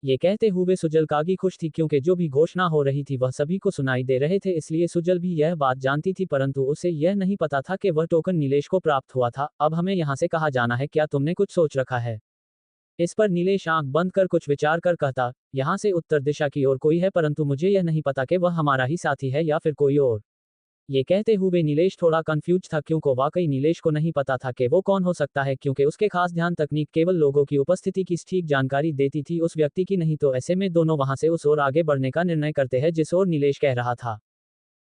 ये कहते हुए सुजल काफी खुश थी क्योंकि जो भी घोषणा हो रही थी वह सभी को सुनाई दे रहे थे, इसलिए सुजल भी यह बात जानती थी, परंतु उसे यह नहीं पता था कि वह टोकन नीलेश को प्राप्त हुआ था। अब हमें यहाँ से कहाँ जाना है, क्या तुमने कुछ सोच रखा है? इस पर नीलेश आंख बंद कर कुछ विचार कर कहता, यहाँ से उत्तर दिशा की ओर कोई है, परंतु मुझे यह नहीं पता कि वह हमारा ही साथी है या फिर कोई और। ये कहते हुए नीलेश थोड़ा कंफ्यूज था क्योंकि वाकई नीलेश को नहीं पता था कि वो कौन हो सकता है, क्योंकि उसके खास ध्यान तकनीक केवल लोगों की उपस्थिति की ठीक जानकारी देती थी, उस व्यक्ति की नहीं। तो ऐसे में दोनों वहां से उस ओर आगे बढ़ने का निर्णय करते हैं जिस ओर नीलेश कह रहा था।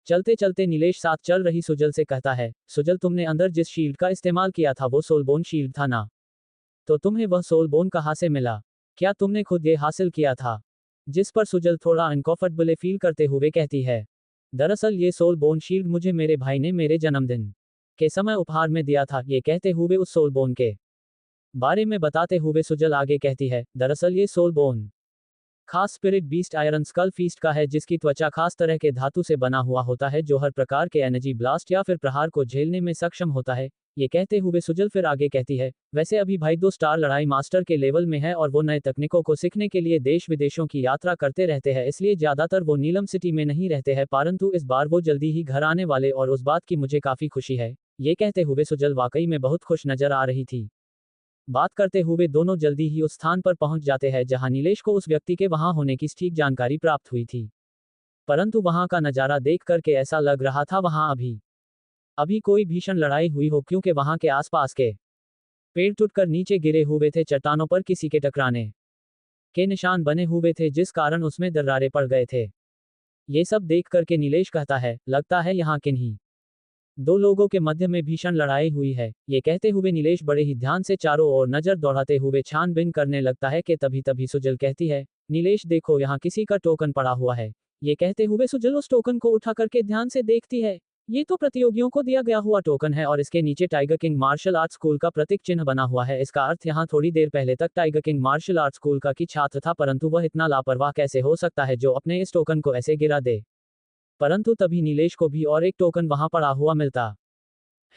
चलते चलते नीलेश साथ चल रही सुजल से कहता है, सुजल तुमने अंदर जिस शील्ड का इस्तेमाल किया था वो सोलबोन शील्ड था ना? तो तुम्हें वह सोलबोन कहाँ से मिला? क्या तुमने खुद ये हासिल किया था? जिस पर सुजल थोड़ा अनकंफर्टेबल फील करते हुए कहती है, दरअसल ये सोल बोन शील्ड मुझे मेरे भाई ने मेरे जन्मदिन के समय उपहार में दिया था। ये कहते हुए उस सोल बोन के बारे में बताते हुए सुजल आगे कहती है, दरअसल ये सोल बोन खास spirit beast iron skull feast का है, जिसकी त्वचा खास तरह के धातु से बना हुआ होता है जो हर प्रकार के एनर्जी ब्लास्ट या फिर प्रहार को झेलने में सक्षम होता है। ये कहते हुए सुजल फिर आगे कहती है, वैसे अभी भाई 2 स्टार लड़ाई मास्टर के लेवल में है और वो नए तकनीकों को सीखने के लिए देश विदेशों की यात्रा करते रहते हैं, इसलिए ज्यादातर वो नीलम सिटी में नहीं रहते हैं, परंतु इस बार वो जल्दी ही घर आने वाले और उस बात की मुझे काफी खुशी है। ये कहते हुए सुजल वाकई में बहुत खुश नजर आ रही थी। बात करते हुए दोनों जल्दी ही उस स्थान पर पहुंच जाते हैं जहां नीलेश को उस व्यक्ति के वहां होने की ठीक जानकारी प्राप्त हुई थी, परंतु वहां का नजारा देख करके ऐसा लग रहा था वहां अभी कोई भीषण लड़ाई हुई हो, क्योंकि वहां के आसपास के पेड़ टूटकर नीचे गिरे हुए थे, चट्टानों पर किसी के टकराने के निशान बने हुए थे जिस कारण उसमें दरारें पड़ गए थे। ये सब देख करके नीलेश कहता है, लगता है यहाँ किन्हीं 2 लोगों के मध्य में भीषण लड़ाई हुई है। ये कहते हुए नीलेश बड़े ही ध्यान से चारों ओर नजर दौड़ाते हुए छानबीन करने लगता है कि तभी सुजल कहती है, नीलेश देखो यहाँ किसी का टोकन पड़ा हुआ है। ये कहते हुए सुजल उस टोकन को उठा करके ध्यान से देखती है। ये तो प्रतियोगियों को दिया गया हुआ टोकन है और इसके नीचे Tiger King Martial Art School का प्रतीक चिन्ह बना हुआ है। इसका अर्थ यहाँ थोड़ी देर पहले तक Tiger King Martial Art School का की छात्र था, परंतु वह इतना लापरवाह कैसे हो सकता है जो अपने इस टोकन को ऐसे गिरा दे। परंतु तभी नीलेश को भी और एक टोकन वहां पड़ा हुआ मिलता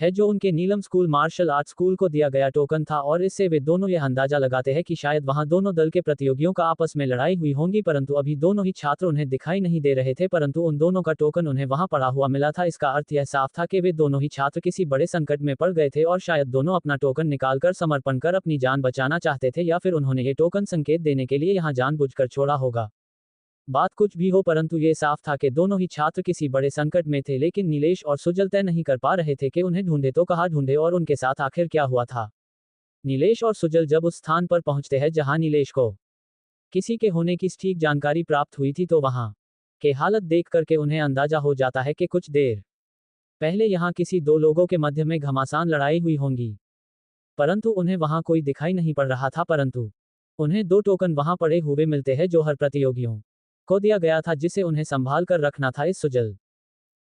है जो उनके नीलम स्कूल मार्शल आर्ट स्कूल को दिया गया टोकन था, और इससे वे दोनों यह अंदाजा लगाते हैं कि शायद वहां दोनों दल के प्रतियोगियों का आपस में लड़ाई हुई होंगी, परंतु अभी दोनों ही छात्र उन्हें दिखाई नहीं दे रहे थे, परंतु उन दोनों का टोकन उन्हें वहां पड़ा हुआ मिला था। इसका अर्थ यह साफ था कि वे दोनों ही छात्र किसी बड़े संकट में पड़ गए थे और शायद दोनों अपना टोकन निकालकर समर्पण कर अपनी जान बचाना चाहते थे, या फिर उन्होंने ये टोकन संकेत देने के लिए यहाँ जानबूझकर छोड़ा होगा। बात कुछ भी हो, परंतु ये साफ था कि दोनों ही छात्र किसी बड़े संकट में थे, लेकिन नीलेश और सुजल तय नहीं कर पा रहे थे कि उन्हें ढूंढे तो कहाँ ढूंढे और उनके साथ आखिर क्या हुआ था। नीलेश और सुजल जब उस स्थान पर पहुंचते हैं जहां नीलेश को किसी के होने की ठीक जानकारी प्राप्त हुई थी, तो वहां के हालत देख करके उन्हें अंदाजा हो जाता है कि कुछ देर पहले यहां किसी 2 लोगों के मध्य में घमासान लड़ाई हुई होंगी, परंतु उन्हें वहां कोई दिखाई नहीं पड़ रहा था। परंतु उन्हें 2 टोकन वहां पड़े हुए मिलते हैं जो हर प्रतियोगियों को दिया गया था जिसे उन्हें संभाल कर रखना था इस सुजल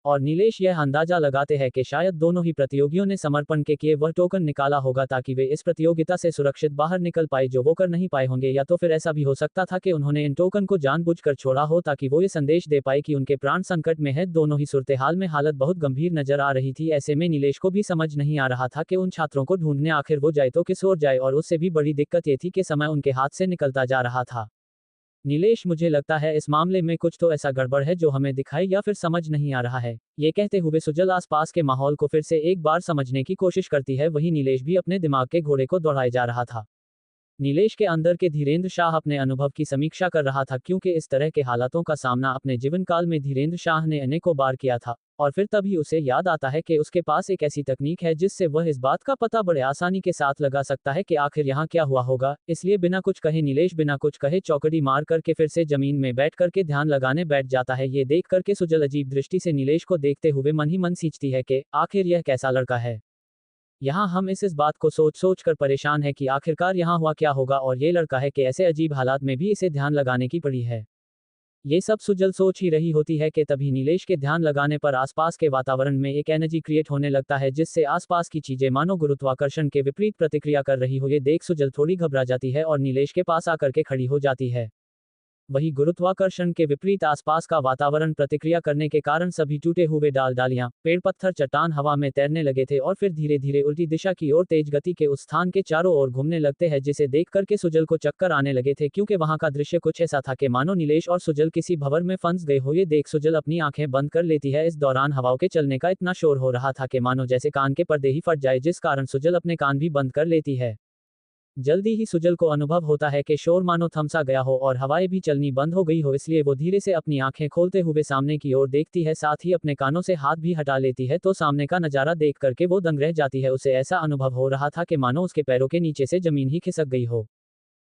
और नीलेश यह अंदाजा लगाते हैं कि शायद दोनों ही प्रतियोगियों ने समर्पण के किए वह टोकन निकाला होगा ताकि वे इस प्रतियोगिता से सुरक्षित बाहर निकल पाए जो वो कर नहीं पाए होंगे, या तो फिर ऐसा भी हो सकता था कि उन्होंने इन टोकन को जानबूझकर छोड़ा हो ताकि वो ये संदेश दे पाए कि उनके प्राण संकट में है। दोनों ही सूरत हाल में हालत बहुत गंभीर नजर आ रही थी। ऐसे में नीलेश को भी समझ नहीं आ रहा था कि उन छात्रों को ढूंढने आखिर वो जाए तो किस ओर जाए, और उससे भी बड़ी दिक्कत ये थी कि समय उनके हाथ से निकलता जा रहा था। नीलेश, मुझे लगता है इस मामले में कुछ तो ऐसा गड़बड़ है जो हमें दिखाई या फिर समझ नहीं आ रहा है। ये कहते हुए सुजल आसपास के माहौल को फिर से एक बार समझने की कोशिश करती है। वहीं नीलेश भी अपने दिमाग के घोड़े को दौड़ाए जा रहा था। नीलेश के अंदर के धीरेन्द्र शाह अपने अनुभव की समीक्षा कर रहा था, क्योंकि इस तरह के हालातों का सामना अपने जीवन काल में धीरेन्द्र शाह ने अनेकों बार किया था, और फिर तभी उसे याद आता है कि उसके पास एक ऐसी तकनीक है जिससे वह इस बात का पता बड़े आसानी के साथ लगा सकता है कि आखिर यहाँ क्या हुआ होगा। इसलिए बिना कुछ कहे नीलेश बिना कुछ कहे चौकड़ी मार करके फिर से जमीन में बैठ करके ध्यान लगाने बैठ जाता है। ये देख करके सुजल अजीब दृष्टि से नीलेश को देखते हुए मन ही मन सींचती है कि आखिर यह कैसा लड़का है। यहाँ हम इस बात को सोच सोच कर परेशान है कि आखिरकार यहाँ हुआ क्या होगा, और ये लड़का है कि ऐसे अजीब हालात में भी इसे ध्यान लगाने की पड़ी है। ये सब सुजल सोच ही रही होती है कि तभी नीलेश के ध्यान लगाने पर आसपास के वातावरण में एक एनर्जी क्रिएट होने लगता है जिससे आसपास की चीजें मानो गुरुत्वाकर्षण के विपरीत प्रतिक्रिया कर रही हो। ये देख सुजल थोड़ी घबरा जाती है और नीलेश के पास आकर के खड़ी हो जाती है। वही गुरुत्वाकर्षण के विपरीत आसपास का वातावरण प्रतिक्रिया करने के कारण सभी टूटे हुए डालियां, पेड़ पत्थर चट्टान हवा में तैरने लगे थे और फिर धीरे धीरे उल्टी दिशा की ओर तेज गति के उस स्थान के चारों ओर घूमने लगते हैं, जिसे देख करके सुजल को चक्कर आने लगे थे, क्योंकि वहां का दृश्य कुछ ऐसा था कि मानो नीलेश और सुजल किसी भंवर में फंस गए हो। ये देख सुजल अपनी आंखें बंद कर लेती है। इस दौरान हवाओं के चलने का इतना शोर हो रहा था कि मानो जैसे कान के पर्दे ही फट जाए, जिस कारण सुजल अपने कान भी बंद कर लेती है। जल्दी ही सुजल को अनुभव होता है कि शोर मानो थमसा गया हो और हवाएं भी चलनी बंद हो गई हो, इसलिए वो धीरे से अपनी आंखें खोलते हुए सामने की ओर देखती है, साथ ही अपने कानों से हाथ भी हटा लेती है। तो सामने का नजारा देख करके वो दंग रह जाती है। उसे ऐसा अनुभव हो रहा था कि मानो उसके पैरों के नीचे से जमीन ही खिसक गई हो।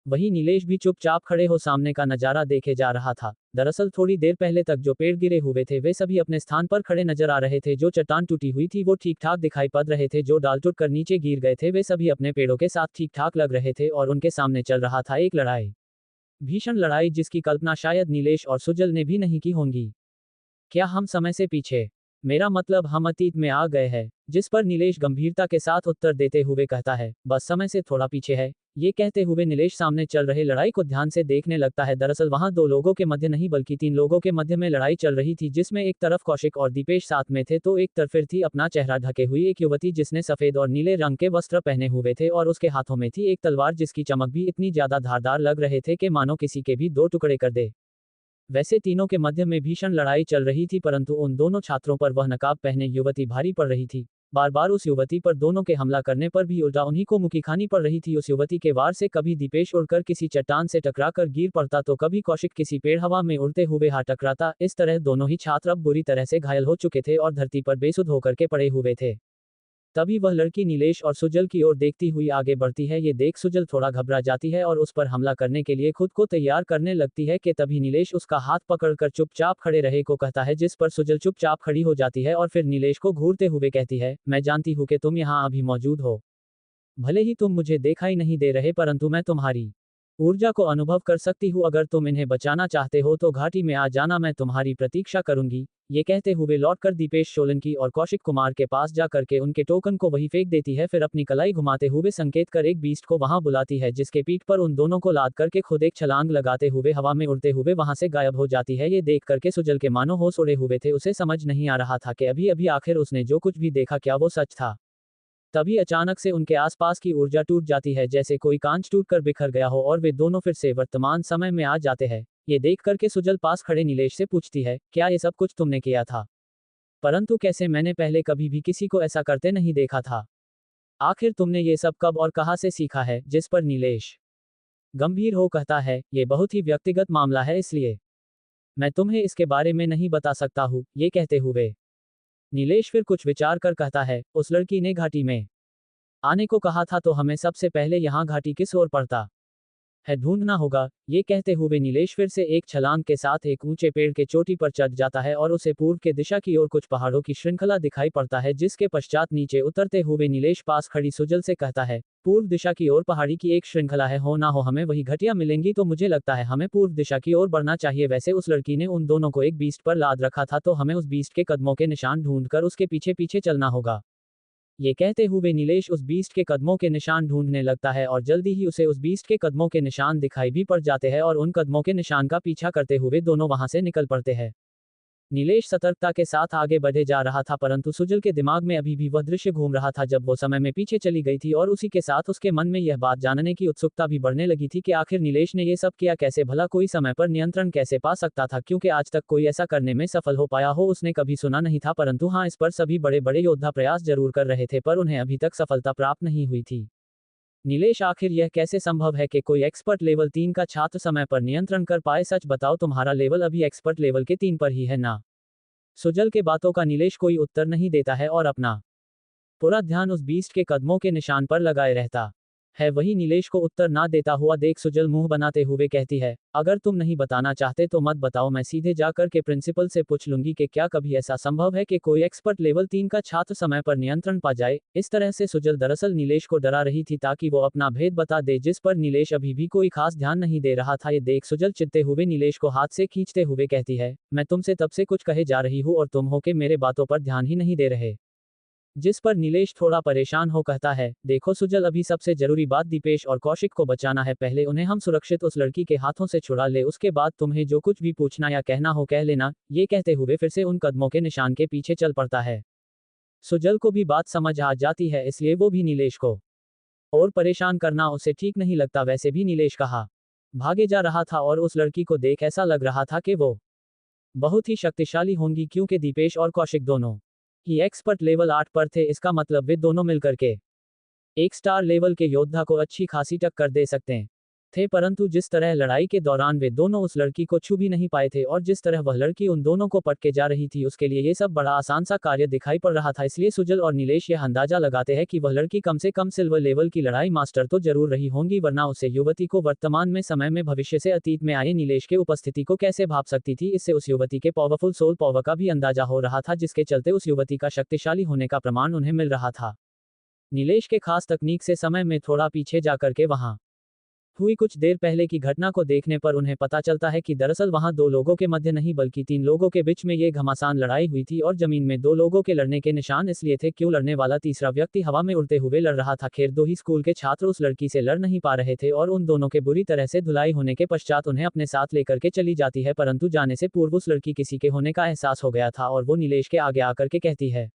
वहीं नीलेश भी चुपचाप खड़े हो सामने का नजारा देखे जा रहा था। दरअसल थोड़ी देर पहले तक जो पेड़ गिरे हुए थे वे सभी अपने स्थान पर खड़े नजर आ रहे थे। जो चट्टान टूटी हुई थी वो ठीक ठाक दिखाई पड़ रहे थे। जो डाल टूट कर नीचे गिर गए थे वे सभी अपने पेड़ों के साथ ठीक ठाक लग रहे थे, और उनके सामने चल रहा था एक लड़ाई, भीषण लड़ाई जिसकी कल्पना शायद नीलेश और सुजल ने भी नहीं की होंगी। क्या हम समय से पीछे? मेरा मतलब हम अतीत में आ गए हैं। जिस पर नीलेश गंभीरता के साथ उत्तर देते हुए कहता है, बस समय से थोड़ा पीछे है। ये कहते हुए नीलेश सामने चल रहे लड़ाई को ध्यान से देखने लगता है। दरअसल वहां 2 लोगों के मध्य नहीं बल्कि 3 लोगों के मध्य में लड़ाई चल रही थी, जिसमें एक तरफ कौशिक और दीपेश साथ में थे तो एक तरफ फिर थी अपना चेहरा ढके हुई एक युवती जिसने सफेद और नीले रंग के वस्त्र पहने हुए थे, और उसके हाथों में थी एक तलवार जिसकी चमक भी इतनी ज्यादा धारदार लग रहे थे कि मानो किसी के भी 2 टुकड़े कर दे। वैसे तीनों के मध्य में भीषण लड़ाई चल रही थी, परंतु उन दोनों छात्रों पर वह नकाब पहने युवती भारी पड़ रही थी। बार बार उस युवती पर दोनों के हमला करने पर भी उल्टा उन्हीं को मुक्की खानी पड़ रही थी। उस युवती के वार से कभी दीपेश उड़कर किसी चट्टान से टकराकर गिर पड़ता तो कभी कौशिक किसी पेड़ हवा में उड़ते हुए हाथ टकराता। इस तरह दोनों ही छात्र अब बुरी तरह से घायल हो चुके थे और धरती पर बेसुध होकर के पड़े हुए थे। तभी वह लड़की नीलेश और सुजल की ओर देखती हुई आगे बढ़ती है। ये देख सुजल थोड़ा घबरा जाती है और उस पर हमला करने के लिए खुद को तैयार करने लगती है कि तभी नीलेश उसका हाथ पकड़कर चुपचाप खड़े रहे को कहता है, जिस पर सुजल चुपचाप खड़ी हो जाती है और फिर नीलेश को घूरते हुए कहती है, मैं जानती हूँ कि तुम यहाँ अभी मौजूद हो। भले ही तुम मुझे दिखाई नहीं दे रहे, परंतु मैं तुम्हारी ऊर्जा को अनुभव कर सकती हूँ। अगर तुम इन्हें बचाना चाहते हो तो घाटी में आ जाना, मैं तुम्हारी प्रतीक्षा करूंगी। ये कहते हुए लौटकर दीपेश सोलंकी और कौशिक कुमार के पास जा करके उनके टोकन को वही फेंक देती है। फिर अपनी कलाई घुमाते हुए संकेत कर एक बीस्ट को वहां बुलाती है, जिसके पीठ पर उन दोनों को लाद करके खुद एक छलांग लगाते हुए हवा में उड़ते हुए वहां से गायब हो जाती है। ये देख करके सुजल के मानो होश उड़े हुए थे। उसे समझ नहीं आ रहा था कि अभी अभी आखिर उसने जो कुछ भी देखा क्या वो सच था। तभी अचानक से उनके आसपास की ऊर्जा टूट जाती है, जैसे कोई कांच टूटकर बिखर गया हो, और वे दोनों फिर से वर्तमान समय में आ जाते हैं। ये देख करके सुजल पास खड़े नीलेश से पूछती है, क्या ये सब कुछ तुमने किया था? परंतु कैसे? मैंने पहले कभी भी किसी को ऐसा करते नहीं देखा था। आखिर तुमने ये सब कब और कहाँ से सीखा है? जिस पर नीलेश गंभीर हो कहता है, ये बहुत ही व्यक्तिगत मामला है, इसलिए मैं तुम्हें इसके बारे में नहीं बता सकता हूँ। ये कहते हुए नीलेश फिर कुछ विचार कर कहता है, उस लड़की ने घाटी में आने को कहा था तो हमें सबसे पहले यहाँ घाटी किस ओर पड़ता है ढूंढना होगा। ये कहते हुए नीलेश फिर से एक छलांग के साथ एक ऊंचे पेड़ के चोटी पर चढ़ जाता है और उसे पूर्व के दिशा की ओर कुछ पहाड़ों की श्रृंखला दिखाई पड़ता है, जिसके पश्चात नीचे उतरते हुए नीलेश पास खड़ी सुजल से कहता है, पूर्व दिशा की ओर पहाड़ी की एक श्रृंखला है, हो ना हो हमें वही घटिया मिलेंगी, तो मुझे लगता है हमें पूर्व दिशा की ओर बढ़ना चाहिए। वैसे उस लड़की ने उन दोनों को एक बीस्ट पर लाद रखा था, तो हमें उस बीस्ट के कदमों के निशान ढूंढकर उसके पीछे पीछे चलना होगा। ये कहते हुए नीलेश उस बीस्ट के कदमों के निशान ढूंढने लगता है और जल्दी ही उसे उस बीस्ट के कदमों के निशान दिखाई भी पड़ जाते हैं और उन कदमों के निशान का पीछा करते हुए दोनों वहां से निकल पड़ते हैं। नीलेश सतर्कता के साथ आगे बढ़े जा रहा था, परंतु सुजल के दिमाग में अभी भी वह दृश्य घूम रहा था जब वो समय में पीछे चली गई थी, और उसी के साथ उसके मन में यह बात जानने की उत्सुकता भी बढ़ने लगी थी कि आखिर नीलेश ने ये सब किया कैसे, भला कोई समय पर नियंत्रण कैसे पा सकता था, क्योंकि आज तक कोई ऐसा करने में सफल हो पाया हो उसने कभी सुना नहीं था। परंतु हाँ, इस पर सभी बड़े बड़े योद्धा प्रयास जरूर कर रहे थे, पर उन्हें अभी तक सफलता प्राप्त नहीं हुई थी। नीलेश, आखिर यह कैसे संभव है कि कोई एक्सपर्ट लेवल 3 का छात्र समय पर नियंत्रण कर पाए? सच बताओ, तुम्हारा लेवल अभी एक्सपर्ट लेवल के 3 पर ही है ना? सुजल के बातों का नीलेश कोई उत्तर नहीं देता है और अपना पूरा ध्यान उस बीस्ट के कदमों के निशान पर लगाए रहता है। वही नीलेश को उत्तर ना देता हुआ देख सुजल मुंह बनाते हुए कहती है, अगर तुम नहीं बताना चाहते तो मत बताओ, मैं सीधे जाकर के प्रिंसिपल से पूछ लूंगी कि क्या कभी ऐसा संभव है कि कोई एक्सपर्ट लेवल 3 का छात्र समय पर नियंत्रण पा जाए। इस तरह से सुजल दरअसल नीलेश को डरा रही थी ताकि वो अपना भेद बता दे, जिस पर नीलेश अभी भी कोई खास ध्यान नहीं दे रहा था। ये देख सुजल चिढ़ते हुए नीलेश को हाथ से खींचते हुए कहती है, मैं तुमसे तब से कुछ कहे जा रही हूँ और तुम हो के मेरे बातों पर ध्यान ही नहीं दे रहे। जिस पर नीलेश थोड़ा परेशान हो कहता है, देखो सुजल, अभी सबसे जरूरी बात दीपेश और कौशिक को बचाना है। पहले उन्हें हम सुरक्षित उस लड़की के हाथों से छुड़ा ले, उसके बाद तुम्हें जो कुछ भी पूछना या कहना हो कह लेना। ये कहते हुए फिर से उन कदमों के निशान के पीछे चल पड़ता है। सुजल को भी बात समझ आ जाती है, इसलिए वो भी नीलेश को और परेशान करना उसे ठीक नहीं लगता। वैसे भी नीलेश कहाँ भागे जा रहा था और उस लड़की को देख ऐसा लग रहा था कि वो बहुत ही शक्तिशाली होंगी, क्योंकि दीपेश और कौशिक दोनों ही एक्सपर्ट लेवल 8 पर थे। इसका मतलब वे दोनों मिलकर के एक स्टार लेवल के योद्धा को अच्छी खासी टक्कर दे सकते थे। परंतु जिस तरह लड़ाई के दौरान वे दोनों उस लड़की को छू भी नहीं पाए थे और जिस तरह वह लड़की उन दोनों को पटके जा रही थी, उसके लिए ये सब बड़ा आसान सा कार्य दिखाई पड़ रहा था। इसलिए सुजल और नीलेश यह अंदाजा लगाते हैं कि वह लड़की कम से कम सिल्वर लेवल की लड़ाई मास्टर तो जरूर रही होंगी, वरना उसे युवती को वर्तमान में समय में भविष्य से अतीत में आए नीलेश के उपस्थिति को कैसे भाप सकती थी। इससे उस युवती के पावरफुल सोल पावर का भी अंदाजा हो रहा था, जिसके चलते उस युवती का शक्तिशाली होने का प्रमाण उन्हें मिल रहा था। नीलेश के खास तकनीक से समय में थोड़ा पीछे जाकर के वहां हुई कुछ देर पहले की घटना को देखने पर उन्हें पता चलता है कि दरअसल वहां 2 लोगों के मध्य नहीं बल्कि 3 लोगों के बीच में ये घमासान लड़ाई हुई थी और जमीन में 2 लोगों के लड़ने के निशान इसलिए थे क्यों लड़ने वाला तीसरा व्यक्ति हवा में उड़ते हुए लड़ रहा था। खैर, 2 ही स्कूल के छात्र उस लड़की से लड़ नहीं पा रहे थे और उन दोनों के बुरी तरह से धुलाई होने के पश्चात उन्हें अपने साथ लेकर के चली जाती है, परंतु जाने से पूर्व उस लड़की किसी के होने का एहसास हो गया था और वो नीलेश के आगे आकर के कहती है,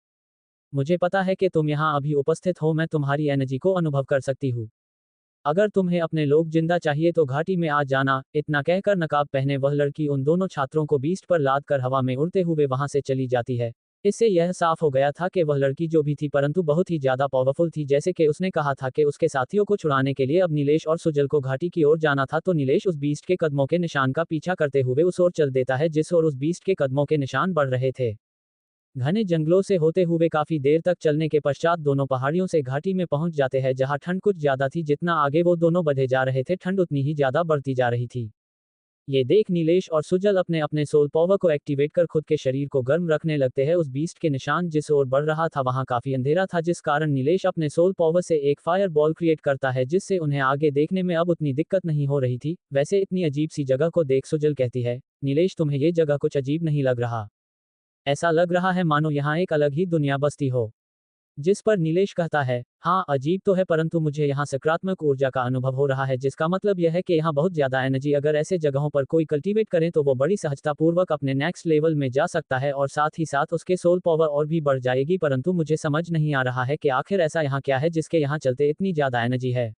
मुझे पता है कि तुम यहाँ अभी उपस्थित हो, मैं तुम्हारी एनर्जी को अनुभव कर सकती हूँ। अगर तुम्हें अपने लोग जिंदा चाहिए तो घाटी में आ जाना। इतना कहकर नकाब पहने वह लड़की उन दोनों छात्रों को बीस्ट पर लाद कर हवा में उड़ते हुए वहां से चली जाती है। इससे यह साफ हो गया था कि वह लड़की जो भी थी परंतु बहुत ही ज्यादा पावरफुल थी। जैसे कि उसने कहा था कि उसके साथियों को छुड़ाने के लिए अब नीलेश और सुजल को घाटी की ओर जाना था, तो नीलेश उस बीस्ट के कदमों के निशान का पीछा करते हुए उस ओर चल देता है जिस ओर उस बीस्ट के कदमों के निशान बढ़ रहे थे। घने जंगलों से होते हुए काफी देर तक चलने के पश्चात दोनों पहाड़ियों से घाटी में पहुंच जाते हैं, जहां ठंड कुछ ज्यादा थी। जितना आगे वो दोनों बढ़े जा रहे थे, ठंड उतनी ही ज्यादा बढ़ती जा रही थी। ये देख नीलेश और सुजल अपने अपने सोल पावर को एक्टिवेट कर खुद के शरीर को गर्म रखने लगते हैं। उस बीस्ट के निशान जिस ओर बढ़ रहा था वहां काफी अंधेरा था, जिस कारण नीलेश अपने सोल पावर से एक फायर बॉल क्रिएट करता है, जिससे उन्हें आगे देखने में अब उतनी दिक्कत नहीं हो रही थी। वैसे इतनी अजीब सी जगह को देख सुजल कहती है, नीलेश, तुम्हें ये जगह कुछ अजीब नहीं लग रहा? ऐसा लग रहा है मानो यहाँ एक अलग ही दुनिया बसती हो। जिस पर नीलेश कहता है, हाँ अजीब तो है, परंतु मुझे यहाँ सकारात्मक ऊर्जा का अनुभव हो रहा है, जिसका मतलब यह है कि यहाँ बहुत ज्यादा एनर्जी अगर ऐसे जगहों पर कोई कल्टीवेट करे तो वो बड़ी सहजता पूर्वक अपने नेक्स्ट लेवल में जा सकता है और साथ ही साथ उसके सोल पावर और भी बढ़ जाएगी। परंतु मुझे समझ नहीं आ रहा है कि आखिर ऐसा यहाँ क्या है जिसके यहाँ चलते इतनी ज्यादा एनर्जी है।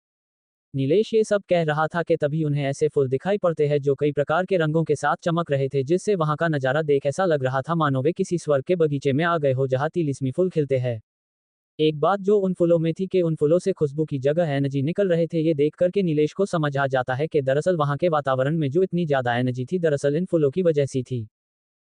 नीलेश ये सब कह रहा था कि तभी उन्हें ऐसे फूल दिखाई पड़ते हैं जो कई प्रकार के रंगों के साथ चमक रहे थे, जिससे वहां का नजारा देख ऐसा लग रहा था मानो वे किसी स्वर्ग के बगीचे में आ गए हो जहां तिलिस्मी फूल खिलते हैं। एक बात जो उन फूलों में थी कि उन फूलों से खुशबू की जगह एनर्जी निकल रहे थे। ये देख करके नीलेश को समझ आ जाता है कि दरअसल वहां के वातावरण में जो इतनी ज्यादा एनर्जी थी दरअसल इन फूलों की वजह से थी।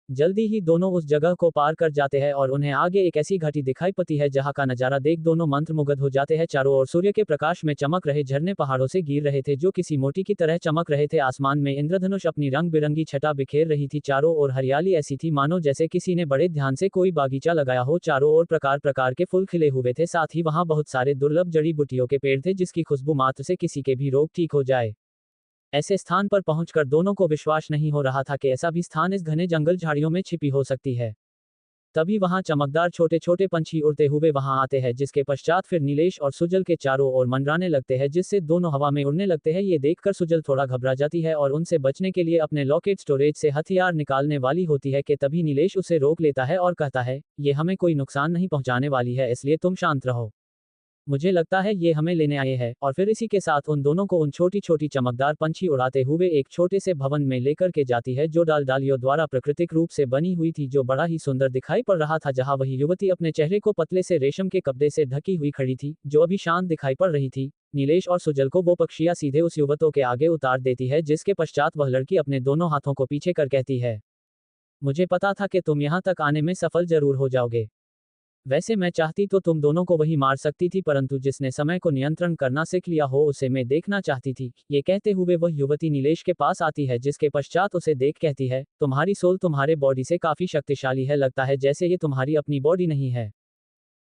जल्दी ही दोनों उस जगह को पार कर जाते हैं और उन्हें आगे एक ऐसी घाटी दिखाई पड़ती है जहां का नजारा देख दोनों मंत्रमुग्ध हो जाते हैं। चारों ओर सूर्य के प्रकाश में चमक रहे झरने पहाड़ों से गिर रहे थे जो किसी मोती की तरह चमक रहे थे। आसमान में इंद्रधनुष अपनी रंग बिरंगी छटा बिखेर रही थी। चारों ओर हरियाली ऐसी थी मानो जैसे किसी ने बड़े ध्यान से कोई बागीचा लगाया हो। चारों ओर प्रकार प्रकार के फूल खिले हुए थे, साथ ही वहां बहुत सारे दुर्लभ जड़ी बूटियों के पेड़ थे जिसकी खुशबू मात्र से किसी के भी रोग ठीक हो जाए। ऐसे स्थान पर पहुंचकर दोनों को विश्वास नहीं हो रहा था कि ऐसा भी स्थान इस घने जंगल झाड़ियों में छिपी हो सकती है। तभी वहां चमकदार छोटे छोटे पंछी उड़ते हुए वहां आते हैं, जिसके पश्चात फिर नीलेश और सुजल के चारों ओर मंडराने लगते हैं, जिससे दोनों हवा में उड़ने लगते हैं। ये देखकर सुजल थोड़ा घबरा जाती है और उनसे बचने के लिए अपने लॉकेट स्टोरेज से हथियार निकालने वाली होती है कि तभी नीलेश उसे रोक लेता है और कहता है, ये हमें कोई नुकसान नहीं पहुंचाने वाली है, इसलिए तुम शांत रहो। मुझे लगता है ये हमें लेने आए हैं। और फिर इसी के साथ उन दोनों को उन छोटी छोटी चमकदार पंछी उड़ाते हुए एक छोटे से भवन में लेकर के जाती है जो डालियों द्वारा प्राकृतिक रूप से बनी हुई थी, जो बड़ा ही सुंदर दिखाई पड़ रहा था। जहां वही युवती अपने चेहरे को पतले से रेशम के कपड़े से ढकी हुई खड़ी थी, जो अभी शांत दिखाई पड़ रही थी। नीलेश और सुजल को वो पक्षियां सीधे उस युवती के आगे उतार देती है, जिसके पश्चात वह लड़की अपने दोनों हाथों को पीछे कर कहती है, मुझे पता था कि तुम यहाँ तक आने में सफल जरूर हो जाओगे। वैसे मैं चाहती तो तुम दोनों को वही मार सकती थी, परंतु जिसने समय को नियंत्रण करना सीख लिया हो उसे मैं देखना चाहती थी। ये कहते हुए वह युवती नीलेश के पास आती है, जिसके पश्चात उसे देख कहती है, तुम्हारी सोल तुम्हारे बॉडी से काफी शक्तिशाली है, लगता है जैसे ये तुम्हारी अपनी बॉडी नहीं है।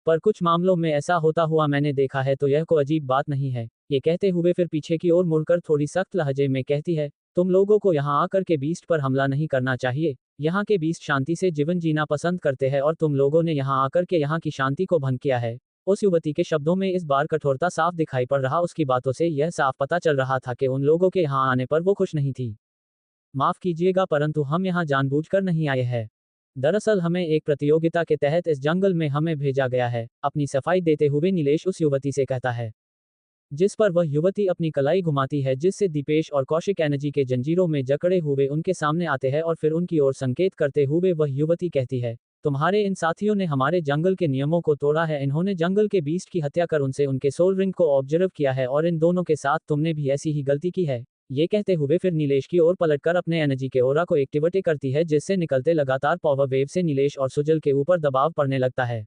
पर कुछ मामलों में ऐसा होता हुआ मैंने देखा है, तो यह कोई अजीब बात नहीं है। ये कहते हुए फिर पीछे की ओर मुड़कर थोड़ी सख्त लहजे में कहती है, तुम लोगों को यहाँ आकर के बीस्ट पर हमला नहीं करना चाहिए। यहाँ के बीस्ट शांति से जीवन जीना पसंद करते हैं और तुम लोगों ने यहाँ आकर के यहाँ की शांति को भंग किया है। उस युवती के शब्दों में इस बार कठोरता साफ दिखाई पड़ रहा। उसकी बातों से यह साफ पता चल रहा था कि उन लोगों के यहाँ आने पर वो खुश नहीं थी। माफ कीजिएगा, परंतु हम यहाँ जानबूझकर नहीं आए हैं। दरअसल हमें एक प्रतियोगिता के तहत इस जंगल में हमें भेजा गया है, अपनी सफाई देते हुए नीलेश उस युवती से कहता है। जिस पर वह युवती अपनी कलाई घुमाती है, जिससे दीपेश और कौशिक एनर्जी के जंजीरों में जकड़े हुए उनके सामने आते हैं और फिर उनकी ओर संकेत करते हुए वह युवती कहती है, तुम्हारे इन साथियों ने हमारे जंगल के नियमों को तोड़ा है। इन्होंने जंगल के बीस्ट की हत्या कर उनसे उनके सोल रिंग को ऑब्जर्व किया है और इन दोनों के साथ तुमने भी ऐसी ही गलती की है। ये कहते हुए फिर नीलेश की ओर पलटकर अपने एनर्जी के ओरा को एक्टिवेट करती है, जिससे निकलते लगातार पावर वेव से नीलेश और सुजल के ऊपर दबाव पड़ने लगता है,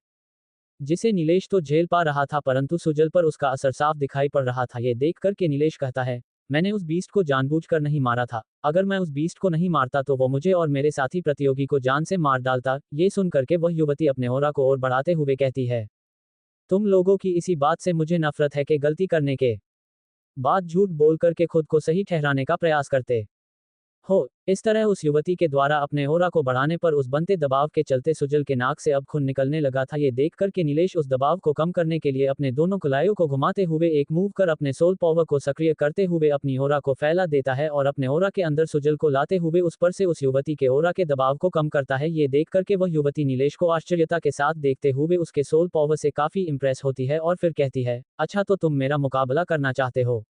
जिसे नीलेश तो झेल पा रहा था, परंतु सुजल पर उसका असर साफ दिखाई पड़ रहा था। ये देख कर के नीलेश कहता है, मैंने उस बीस्ट को जानबूझकर नहीं मारा था। अगर मैं उस बीस्ट को नहीं मारता तो वो मुझे और मेरे साथी प्रतियोगी को जान से मार डालता। ये सुन करके वह युवती अपने ओरा को और बढ़ाते हुए कहती है, तुम लोगों की इसी बात से मुझे नफरत है कि गलती करने के बाद झूठ बोल करके खुद को सही ठहराने का प्रयास करते हो। इस तरह उस युवती के द्वारा अपने ओरा को बढ़ाने पर उस बनते दबाव के चलते सुजल के नाक से अब खून निकलने लगा था। ये देख कर के नीलेश उस दबाव को कम करने के लिए अपने दोनों कलाइयों को घुमाते हुए एक मूव कर अपने सोल पावर को सक्रिय करते हुए अपनी ओरा को फैला देता है और अपने ओरा के अंदर सुजल को लाते हुए उस पर से उस युवती के ओरा के दबाव को कम करता है। ये देख करके वह युवती नीलेश को आश्चर्यता के साथ देखते हुए उसके सोल पावर से काफी इंप्रेस होती है और फिर कहती है, अच्छा तो तुम मेरा मुकाबला करना चाहते हो।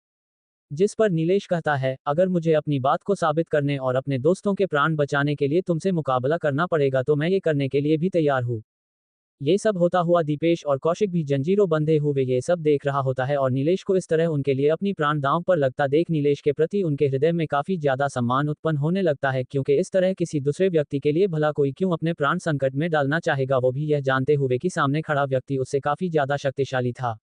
जिस पर नीलेश कहता है, अगर मुझे अपनी बात को साबित करने और अपने दोस्तों के प्राण बचाने के लिए तुमसे मुकाबला करना पड़ेगा तो मैं ये करने के लिए भी तैयार हूँ। ये सब होता हुआ दीपेश और कौशिक भी जंजीरों बंधे हुए ये सब देख रहा होता है और नीलेश को इस तरह उनके लिए अपनी प्राण दांव पर लगता देख नीलेश के प्रति उनके हृदय में काफी ज्यादा सम्मान उत्पन्न होने लगता है, क्योंकि इस तरह किसी दूसरे व्यक्ति के लिए भला कोई क्यों अपने प्राण संकट में डालना चाहेगा, वो भी यह जानते हुए कि सामने खड़ा व्यक्ति उससे काफी ज्यादा शक्तिशाली था।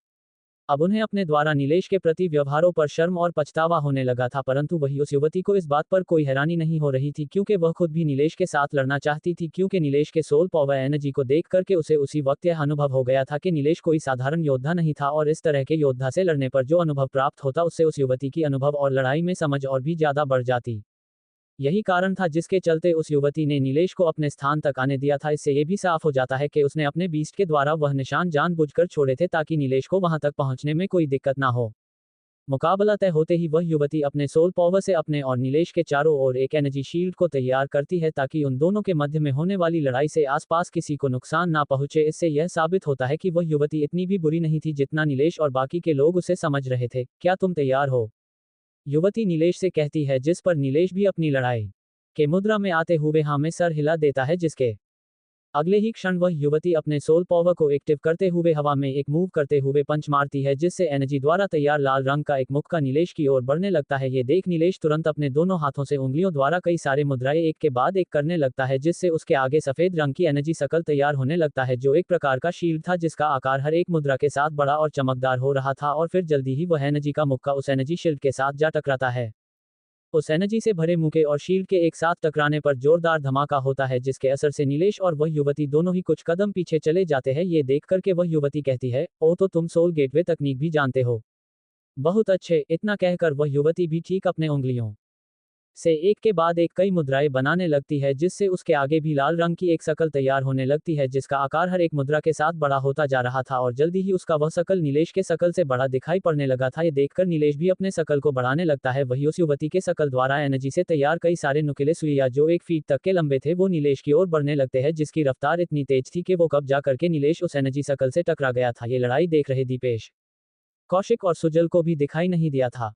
अब उन्हें अपने द्वारा नीलेश के प्रति व्यवहारों पर शर्म और पछतावा होने लगा था, परंतु वही उस युवती को इस बात पर कोई हैरानी नहीं हो रही थी, क्योंकि वह खुद भी नीलेश के साथ लड़ना चाहती थी। क्योंकि नीलेश के सोल पावर एनर्जी को देख करके उसे उसी वक्त यह अनुभव हो गया था कि नीलेश कोई साधारण योद्धा नहीं था और इस तरह के योद्धा से लड़ने पर जो अनुभव प्राप्त होता उससे उस युवती की अनुभव और लड़ाई में समझ और भी ज्यादा बढ़ जाती। यही कारण था जिसके चलते उस युवती ने नीलेश को अपने स्थान तक आने दिया था। इससे ये भी साफ हो जाता है कि उसने अपने बीस्ट के द्वारा वह निशान जानबूझकर छोड़े थे ताकि नीलेश को वहां तक पहुंचने में कोई दिक्कत ना हो। मुकाबला तय होते ही वह युवती अपने सोल पावर से अपने और नीलेश के चारों ओर एक एनर्जी शील्ड को तैयार करती है ताकि उन दोनों के मध्य में होने वाली लड़ाई से आसपास किसी को नुकसान ना पहुंचे। इससे यह साबित होता है कि वह युवती इतनी भी बुरी नहीं थी जितना नीलेश और बाकी के लोग उसे समझ रहे थे। क्या तुम तैयार हो? युवती नीलेश से कहती है, जिस पर नीलेश भी अपनी लड़ाई के मुद्रा में आते हुए हाँ में सर हिला देता है, जिसके अगले ही क्षण वह युवती अपने सोल पावर को एक्टिव करते हुए हवा में एक मूव करते हुए पंच मारती है, जिससे एनर्जी द्वारा तैयार लाल रंग का एक मुक्का नीलेश की ओर बढ़ने लगता है। ये देख नीलेश तुरंत अपने दोनों हाथों से उंगलियों द्वारा कई सारे मुद्राएं एक के बाद एक करने लगता है, जिससे उसके आगे सफेद रंग की एनर्जी सकल तैयार होने लगता है, जो एक प्रकार का शील्ड था जिसका आकार हर एक मुद्रा के साथ बड़ा और चमकदार हो रहा था। और फिर जल्दी ही वह एनर्जी का मुक्का उस एनर्जी शील्ड के साथ जा टकराता है। उस एनर्जी से भरे मुके और शील्ड के एक साथ टकराने पर जोरदार धमाका होता है, जिसके असर से नीलेश और वह युवती दोनों ही कुछ कदम पीछे चले जाते हैं। ये देख करके वह युवती कहती है, ओ तो तुम सोल गेटवे तकनीक भी जानते हो। बहुत अच्छे। इतना कहकर वह युवती भी ठीक अपने उंगलियों से एक के बाद एक कई मुद्राएं बनाने लगती है, जिससे उसके आगे भी लाल रंग की एक शकल तैयार होने लगती है, जिसका आकार हर एक मुद्रा के साथ बड़ा होता जा रहा था और जल्दी ही उसका वह शकल नीलेश के शकल से बड़ा दिखाई पड़ने लगा था। ये देखकर नीलेश भी अपने शकल को बढ़ाने लगता है। वही उस युवती के शकल द्वारा एनर्जी से तैयार कई सारे नुकीले सुइया जो 1 फीट तक के लंबे थे, वो नीलेश की ओर बढ़ने लगते हैं, जिसकी रफ्तार इतनी तेज थी कि वो कब जा करके नीलेश उस एनर्जी शकल से टकरा गया था। ये लड़ाई देख रहे दीपेश, कौशिक और सुजल को भी दिखाई नहीं दिया था।